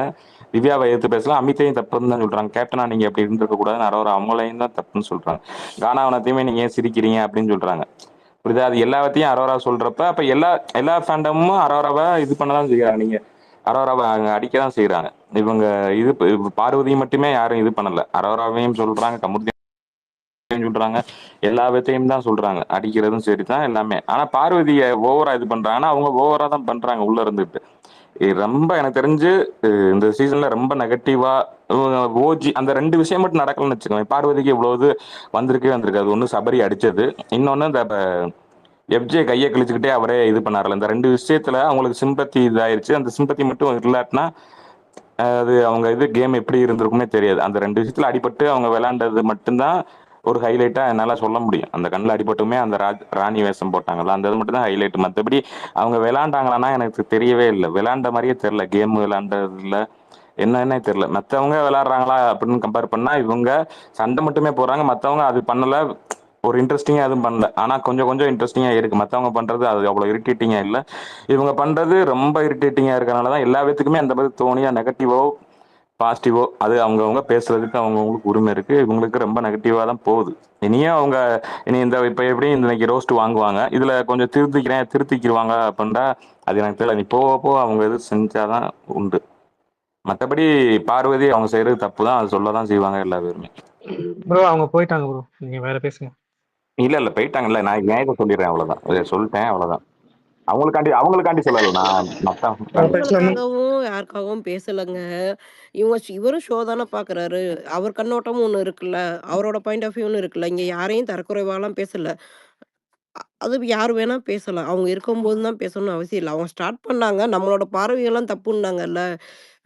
திவ்யாவை எதிர்த்து பேசல. அமித்தையும் தப்புன்னு தான் சொல்றாங்க. கேப்டனா நீங்க எப்படி இருந்திருக்க கூடாதுன்னு அவங்களையும் தான் தப்புன்னு சொல்றாங்க. கானாவனத்தையுமே நீங்க ஏன் சிரிக்கிறீங்க அப்படின்னு சொல்றாங்க. புரியுதா? அது எல்லாத்தையும் அரோரா சொல்றப்ப அப்ப எல்லா ஃபேண்டமும் அரோராவை இது பண்ணதான் செய்யறாங்க. நீங்க அரோராவை அங்க அடிக்க தான் செய்யறாங்க. இவங்க பார்வதி மட்டுமே யாரும் இது பண்ணல. அரோராவையும் சொல்றாங்க, கமருதீன் சொல்றாங்க, எல்லா வித்தையும் தான் சொல்றாங்க. அடிக்கிறதும் சரிதான் எல்லாமே. ஆனா பார்வதியை ஓவரா இது பண்றாங்கன்னா அவங்க ஓவரா தான் பண்றாங்க உள்ள இருந்துட்டு. ரொம்ப எனக்கு தெரிஞ்சு இந்த சீசன்ல ரொம்ப நெகட்டிவா ஓஜி அந்த 2 விஷயம் மட்டும் நடக்கலன்னு வச்சுக்கோங்க. பார்வதிக்கு இவ்வளவு வந்திருக்காது. ஒண்ணு சபரி அடிச்சது, இன்னொன்னு இந்த எஃப்ஜே கையை கிழிச்சுக்கிட்டே அவரே இது பண்ணார்ல. இந்த 2 விஷயத்துல அவங்களுக்கு சிம்பத்தி இதாயிருச்சு. அந்த சிம்பத்தி மட்டும் இல்லாட்டினா அது அவங்க இது கேம் எப்படி இருந்திருக்குமே தெரியாது. அந்த 2 விஷயத்துல அடிபட்டு அவங்க விளையாண்டது மட்டும்தான் ஒரு ஹைலைட்டா என்னால சொல்ல முடியும். அந்த கண்ணில் அடிபட்டுமே அந்த ராணி வேஷம் போட்டாங்கல்ல, அந்த இது மட்டும் தான் ஹைலைட். மற்றபடி அவங்க விளையாண்டாங்களான்னா எனக்கு தெரியவே இல்லை. விளையாண்ட மாதிரியே தெரியல. கேம் விளையாண்டதுல என்னன்னே தெரியல. மற்றவங்க விளையாடுறாங்களா அப்படின்னு கம்பேர் பண்ணா இவங்க சண்டை மட்டுமே போறாங்க. மற்றவங்க அது பண்ணல, ஒரு இன்ட்ரெஸ்டிங்கா எதுவும் பண்ணல. ஆனா கொஞ்சம் கொஞ்சம் இன்ட்ரெஸ்டிங்கா இருக்கு. மற்றவங்க பண்றது அது அவ்வளவு இரிட்டேட்டிங்கா இல்லை. இவங்க பண்றது ரொம்ப இரிட்டேட்டிங்கா இருக்கறனாலதான் எல்லா விதத்துக்குமே அந்த மாதிரி தோணியா நெகட்டிவோ பாசிட்டிவோ அது அவங்கவுங்க பேசுறதுக்கு அவங்கவுங்களுக்கு உரிமை இருக்கு. இவங்களுக்கு ரொம்ப நெகட்டிவா தான் போகுது. இனியும் அவங்க இந்த இப்ப எப்படி இன்னைக்கு ரோஸ்ட் வாங்குவாங்க, இதுல கொஞ்சம் திருத்திக்கிடுவாங்க அப்படின்னா அது எனக்கு தெரியல. நீ போக போக அவங்க எது செஞ்சாதான் உண்டு. மற்றபடி பார்வதி அவங்க செய்யறது தப்பு தான், அது சொல்லதான் செய்வாங்க எல்லா பேருமே. ப்ரோ அவங்க போயிட்டாங்க ப்ரோ, நீங்க வேற பேசுங்க. இல்ல போயிட்டாங்கல்ல, நான் நியாயத்தை சொல்லிடுறேன், அவ்வளவுதான். சொல்லிட்டேன், அவ்வளவுதான். அவங்களுக்காண்டி சொல்லல, நான் அவங்களுக்காகவும் யாருக்காகவும் பேசலங்க. இவரும் ஷோ தானே பாக்குறாரு. அவர் கண்ணோட்டமும் ஒண்ணு இருக்குல்ல. அவரோட பாயிண்ட் ஆஃப் வியூன்னு இருக்குல்ல. இங்க யாரையும் தரக்குறைவாலாம் பேசல. அது யார் வேணா பேசலாம். அவங்க இருக்கும்போது தான் பேசணும்னு அவசியம் இல்ல. அவங்க ஸ்டார்ட் பண்ணாங்க. நம்மளோட பார்வையெல்லாம் தப்புன்னாங்கல்ல.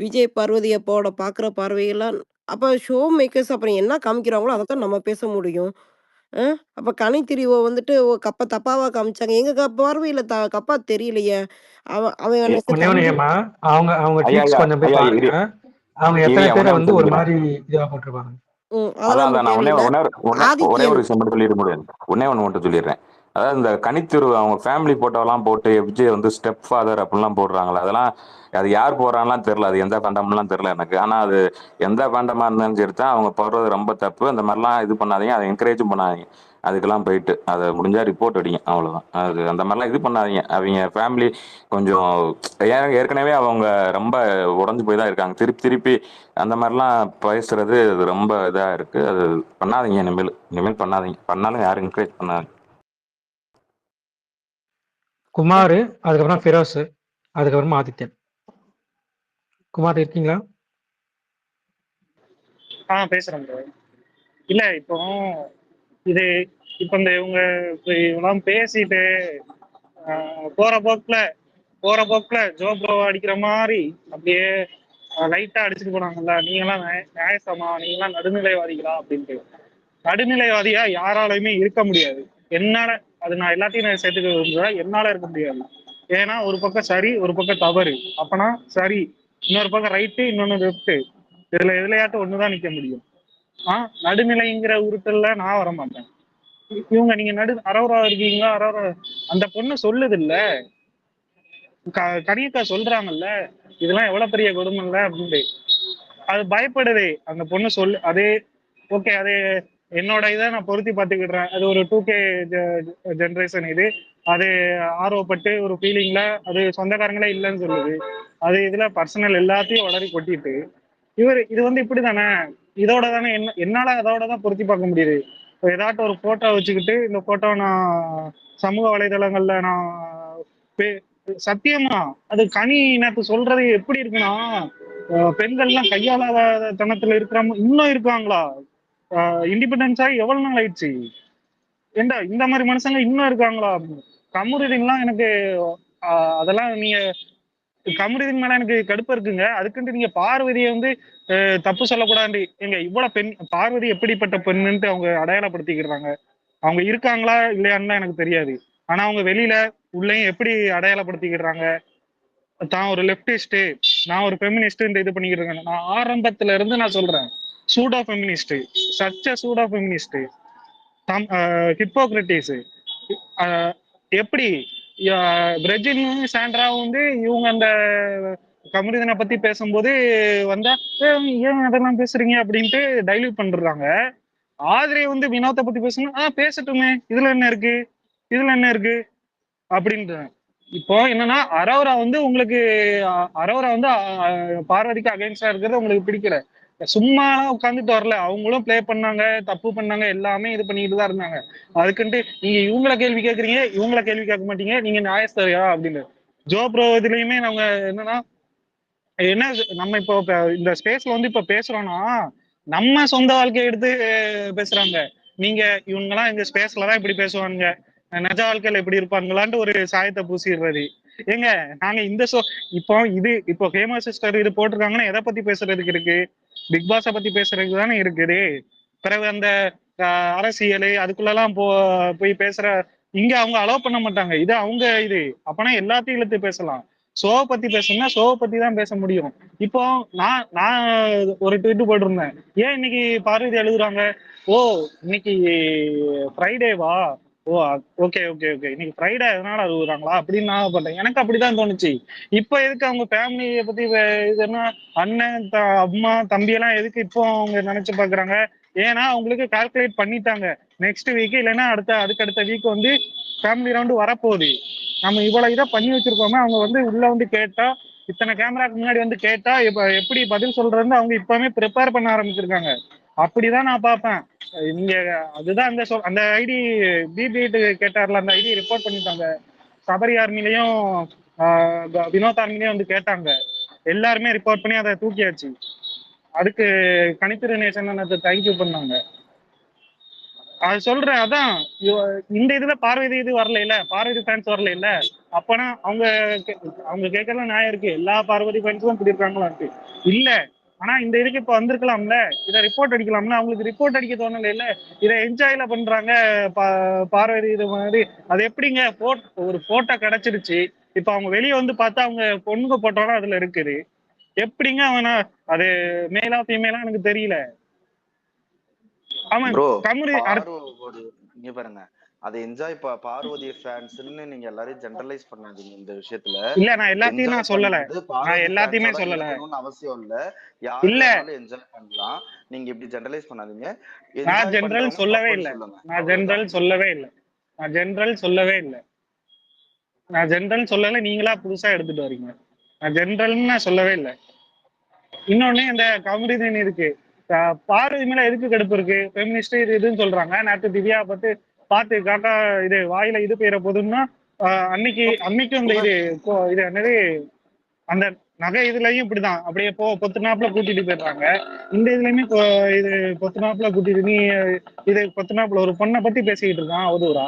விஜய், பார்வதி அப்பாவோட பாக்குற பார்வையெல்லாம் அப்ப ஷோ மேக்கர்ஸ் அப்புறம் என்ன காமிக்கிறாங்களோ அதத்தான் நம்ம பேச முடியும். அ அப்ப கனித்திரிவ வந்துட்டு கப்ப தப்பாவா காமிச்சாங்க. எங்க பார்வையில கப்பா தெரியலையே. அவன் ஒண்ணே ஒண்ணு ஏமா, அவங்க ஐயா ட்வீட்ஸ் ஐயா கொஞ்சம் போய் ஐயா பாருங்க. அவங்க எத்தனை பேரை வந்து ஒரு மாதிரி இதுவா போட்டிருப்பாங்க. அதெல்லாம் நமக்கு நான் தேவையில்ல. ஒரே ஒரு ஆதித்யன் விஷயம் மட்டும் சொல்லிட முடியாது. ஒண்ணே ஒன்று மட்டும் சொல்லிடுறேன். அதாவது இந்த கனித்திரு அவங்க ஃபேமிலி போட்டோலாம் போட்டு எஃப்ஜே வந்து ஸ்டெப் ஃபாதர் அப்படிலாம் போடுறாங்களா, அதெல்லாம் அது யார் போடுறாங்கலாம் தெரியல. அது எந்த ஃபேண்டம்லாம் தெரியல எனக்கு. ஆனா அது எந்த ஃபேண்டமா இருந்தாலும் சரி தான், அவங்க போடுறது ரொம்ப தப்பு. அந்த மாதிரிலாம் இது பண்ணாதீங்க, அதை என்கரேஜும் பண்ணாதீங்க. அதுக்கெல்லாம் போயிட்டு அதை முடிஞ்சா ரிப்போர்ட் அடிங்க, அவ்வளவுதான். அது அந்த மாதிரிலாம் இது பண்ணாதீங்க. அவங்க ஃபேமிலி கொஞ்சம் ஏற்கனவே அவங்க ரொம்ப உடஞ்சு போய் தான் இருக்காங்க. திருப்பி அந்த மாதிரிலாம் பேசுறது அது ரொம்ப இதா இருக்கு. அது பண்ணாதீங்க, இனிமேல் பண்ணாதீங்க. பண்ணாலும் யாரும் என்கரேஜ் பண்ணாதீங்க. குமார், அதுக்கப்புறம் ஃபிரோஸ், அதுக்கப்புறமா ஆதித்யன். குமார் இருக்கீங்களா? பேசுறேன் ப்ரோ. இல்ல இப்போ இது இப்ப இந்த இவங்க இவெல்லாம் பேசிட்டு போற போக்குல ஜோ ப்ரோ அடிக்கிற மாதிரி அப்படியே லைட்டா அடிச்சுட்டு போனாங்கல்ல, நீங்கெல்லாம் நியாயசமா, நீங்கெல்லாம் நடுநிலைவாதிகளா அப்படின்ட்டு. நடுநிலைவாதியா யாராலையுமே இருக்க முடியாது. என்னால அது நான் எல்லாத்தையும் நான் சேர்த்துக்க என்னால இருக்க முடியாது. ஏன்னா ஒரு பக்கம் சரி, ஒரு பக்கம் தவறு. அப்பனா சரி, இன்னொரு பக்கம் ரைட்டு, இன்னொன்னு லெஃப்ட். இதுல எதுலையாட்டும் ஒண்ணுதான் நிக்க முடியும். நடுநிலைங்கிற உருட்டல்ல நான் வர மாட்டேன். இவங்க நீங்க அரோரா இருக்கீங்களா, அரோரா அந்த பொண்ணு சொல்லுது இல்ல, கனியக்கா சொல்றாங்கல்ல, இதெல்லாம் எவ்வளவு பெரிய கொடுமை இல்ல அப்படின்ட்டு. அது பயப்படுதே அந்த பொண்ணு அதே ஓகே, அது என்னோட இதை நான் பொருத்தி பார்த்துக்கிடுறேன். அது ஒரு 2K ஜென்ரேஷன் இது. அது ஆர்வப்பட்டு ஒரு ஃபீலிங்ல அது சொந்தக்காரங்களே இல்லைன்னு சொல்லுது. அது இதுல பர்சனல் எல்லாத்தையும் உளறி கொட்டிட்டு இது வந்து இப்படி தானே, இதோட தானே என்னால அதோட தான் பொருத்தி பார்க்க முடியுது. இப்போ ஏதாட்டும் ஒரு போட்டோ வச்சுக்கிட்டு இந்த போட்டோ நான் சமூக வலைதளங்கள்ல நான் சத்தியமா அது கனி நேற்று சொல்றது எப்படி இருக்குன்னா, பெண்கள்லாம் கையாளாத தனத்துல இருக்கிறவங்க இன்னும் இருக்காங்களா? இண்டிபெண்டன்ஸா எவ்வளவு நாள் ஆயிடுச்சு? ஏண்டா இந்த மாதிரி மனுஷங்க இன்னும் இருக்காங்களா? கமுருதீன்லாம் எனக்கு அதெல்லாம் நீங்க கமுருதீன் மேல எனக்கு கடுப்பு இருக்குங்க. அதுக்குன்ட்டு நீங்க பார்வதியை வந்து தப்பு சொல்லக்கூடாது. எங்க இவ்வளவு பெண் பார்வதி எப்படிப்பட்ட பெண்ணுன்ட்டு அவங்க அடையாளப்படுத்திக்கிறாங்க. அவங்க இருக்காங்களா இல்லையான்னு எனக்கு தெரியாது. ஆனா அவங்க வெளியில உள்ளேயும் எப்படி அடையாளப்படுத்திக்கிறாங்க, தான் ஒரு லெப்டிஸ்ட், நான் ஒரு ஃபெமினிஸ்ட் இது பண்ணிக்கிட்டு இருக்கேன். நான் ஆரம்பத்துல இருந்து நான் சொல்றேன், சூடோ ஃபெமினிஸ்ட், சச்ச சூடோ ஃபெமினிஸ்ட், ஹிப்போக்ரட்டிஸ். எப்படி பிரெஜினும் சாண்ட்ராவும் வந்து இவங்க அந்த கம்யூனிசனை பத்தி பேசும்போது வந்தா ஏன் அதெல்லாம் பேசுறீங்க அப்படின்ட்டு டைல்யூட் பண்றாங்க. ஆதிரை வந்து வினோத்தை பத்தி பேசணும், பேசட்டுமே, இதுல என்ன இருக்கு, இதுல என்ன இருக்கு அப்படின்ற. இப்போ என்னன்னா அரோரா வந்து உங்களுக்கு அரோரா வந்து பார்வதிக்கு அகைன்ஸ்டா இருக்கிறது உங்களுக்கு பிடிக்கல. சும்மா உட்காந்துட்டு வரல, அவங்களும் பிளே பண்ணாங்க, தப்பு பண்ணாங்க, எல்லாமே இது பண்ணிட்டு தான் இருந்தாங்க. அதுக்குன்ட்டு நீங்க இவங்கள கேள்வி கேட்கறீங்க, இவங்கள கேள்வி கேட்க மாட்டீங்க, நீங்க நியாயஸ்தரியா அப்படின்னு. ஜோ ப்ரோ இதுலயுமே நாங்க என்னன்னா என்ன நம்ம இப்போ இந்த ஸ்பேஸ்ல வந்து இப்ப பேசுறோம்னா நம்ம சொந்த வாழ்க்கையை எடுத்து பேசுறாங்க. நீங்க இவங்கெல்லாம் இந்த ஸ்பேஸ்ல தான் இப்படி பேசுவாங்க, நிஜ வாழ்க்கையில எப்படி இருப்பாங்களான்ட்டு ஒரு சாயத்தை பூசிடுறது. ஏங்க நாங்க இந்த இப்போ இப்போ ஹேமா சிஸ்டர் இது போட்டிருக்காங்கன்னா எதை பத்தி பேசுறதுக்கு இருக்கு? பிக் பாஸை பத்தி பேசுறதுக்கு தானே இருக்குது. பிறகு அந்த அரசியல் அதுக்குள்ளெல்லாம் போய் பேசுற இங்க அவங்க அலோவ் பண்ண மாட்டாங்க. இது அவங்க இது அப்பனா எல்லாத்தையும் இழுத்து பேசலாம். ஷோவை பத்தி பேசணும்னா ஷோவை பத்தி தான் பேச முடியும். இப்போ நான் ஒரு ட்வீட் போட்டிருந்தேன், ஏன் இன்னைக்கு பார்வதி எழுதுறாங்க, ஓ இன்னைக்கு ஃப்ரைடேவா, ஓ ஓகே ஓகே ஓகே இன்னைக்கு ஃப்ரைடே அதனால அழுகுறாங்களா அப்படின்னு நான் பண்ணேன். எனக்கு அப்படிதான் தோணுச்சு. இப்போ எதுக்கு அவங்க ஃபேமிலியை பத்தி இது என்ன அண்ணன் அம்மா தம்பி எல்லாம் எதுக்கு இப்போ அவங்க நினைச்சு பாக்குறாங்க? ஏன்னா அவங்களுக்கு கால்குலேட் பண்ணிட்டாங்க, நெக்ஸ்ட் வீக் இல்லைன்னா அதுக்கடுத்த வீக் வந்து ஃபேமிலி ரவுண்டு வரப்போகுது. நம்ம இவ்வளவு இதை பண்ணி வச்சிருக்கோமே, அவங்க வந்து உள்ள வந்து கேட்டா இத்தனை கேமராக்கு முன்னாடி வந்து கேட்டா இப்ப எப்படி பதில் சொல்றதுன்னு அவங்க இப்பவுமே ப்ரிப்பேர் பண்ண ஆரம்பிச்சிருக்காங்க. அப்படிதான் நான் பார்ப்பேன். நீங்க அதுதான் அந்த ஐடி பிபிட்டு கேட்டார்ல, அந்த ஐடி ரிப்போர்ட் பண்ணிட்டாங்க. சபரி ஆர்மிலையும் வினோத் ஆர்மிலையும் வந்து கேட்டாங்க, எல்லாருமே ரிப்போர்ட் பண்ணி அதை தூக்கியாச்சு. அதுக்கு கணித்திரு நேசன் தேங்க்யூ பண்ணாங்க. அது சொல்றேன், அதான் இந்த இதுல பார்வதி இது வரல இல்ல, பார்வதி ஃபேன்ஸ் வரல இல்ல, அப்பனா அவங்க கேட்கறதுல நியாயம் இருக்கு. எல்லா பார்வதி ஃபேன்ஸும் இப்படி இருக்காங்களான்ட்டு இல்ல. ஆனா இந்த இதுக்கு இப்ப வந்திருக்கலாம்ல, இதை ரிப்போர்ட் அடிக்கலாம்ல. அவங்களுக்கு ரிப்போர்ட் அடிக்க தோணல இல்ல, இதை என்ஜாய்ல பண்றாங்க பார்வதி இது மாதிரி. அது எப்படிங்க ஒரு போட்டோ கிடைச்சிருச்சு, இப்ப அவங்க வெளியே வந்து பார்த்தா அவங்க பொண்ணுங்க போட்டோலாம் அதுல இருக்குது, எப்படிங்க அவனா அது மேலா ஃபீமேலா எனக்கு தெரியல. ப்ரோ இங்க பாருங்க, அதை என்ஜாய் பார்வதி ஃபேன்ஸ்னு நீங்க எல்லாரையும் ஜெனரலைஸ் பண்ணாதீங்க இந்த விஷயத்துல. இல்ல நான் எல்லாத்தையும் நான் சொல்லல, நான் எல்லாத்தையுமே சொல்லல, அவசியம் இல்ல, யாரு வேணாலும் என்ஜாய் பண்ணலாம். நீங்க இப்படி ஜெனரலைஸ் பண்ணாதீங்க. நான் ஜெனரல் சொல்லவே இல்லை, நான் ஜெனரல் சொல்லவே இல்லை, நான் ஜெனரல் சொல்லவே இல்லை, நான் ஜெனரல் சொல்லல. நீங்களா புதுசா எடுத்துட்டு வரீங்க. நான் ஜெனரல்னு நான் சொல்லவே இல்லை. இன்னொன்னு இந்த கம்யூனிசன் இருக்கு, பார்வதி மேல எதுக்கு கடுப்பு இருக்கு, ஃபெமினிஸ்ட் இது இதுன்னு சொல்றாங்க. நேற்று திவ்யா பார்த்து காக்கா இது வாயில இது பெயர போதுன்னா அன்னைக்கும் இந்த இது என்னது அந்த நகை இதுலயும் இப்படிதான் அப்படியே பொத்துனாப்புல கூட்டிட்டு போயிடுறாங்க. இந்த இதுலயுமே இது பொத்துனாப்புல கூட்டிட்டு நீ இது பொத்துனாப்புல ஒரு பொண்ணை பத்தி பேசிக்கிட்டு இருக்கான் அவதூறா,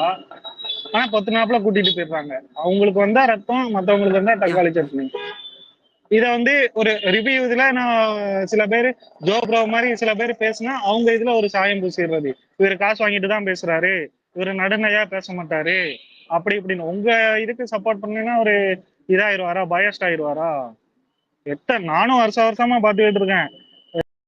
ஆனா பொத்துனாப்புல கூட்டிட்டு போயிடுறாங்க. அவங்களுக்கு வந்தா ரத்தம், மத்தவங்களுக்கு வந்தா தக்காளி சட்னி. இத வந்து ஒரு ரிவ்யூ இதுல நான் சில பேர் ஜோ ப்ரோ மாதிரி சில பேர் பேசினா அவங்க இதுல ஒரு சாயம் பூசிடுறது, இவரு காசு வாங்கிட்டு தான் பேசுறாரு, இவரு நடுநிலையா பேச மாட்டாரு அப்படி இப்படின்னு. உங்க இதுக்கு சப்போர்ட் பண்ணீங்கன்னா ஒரு இதாயிருவாரா, பயஸ்ட் ஆயிடுவாரா? நானும் வருஷமா பார்த்துக்கிட்டு இருக்கேன்.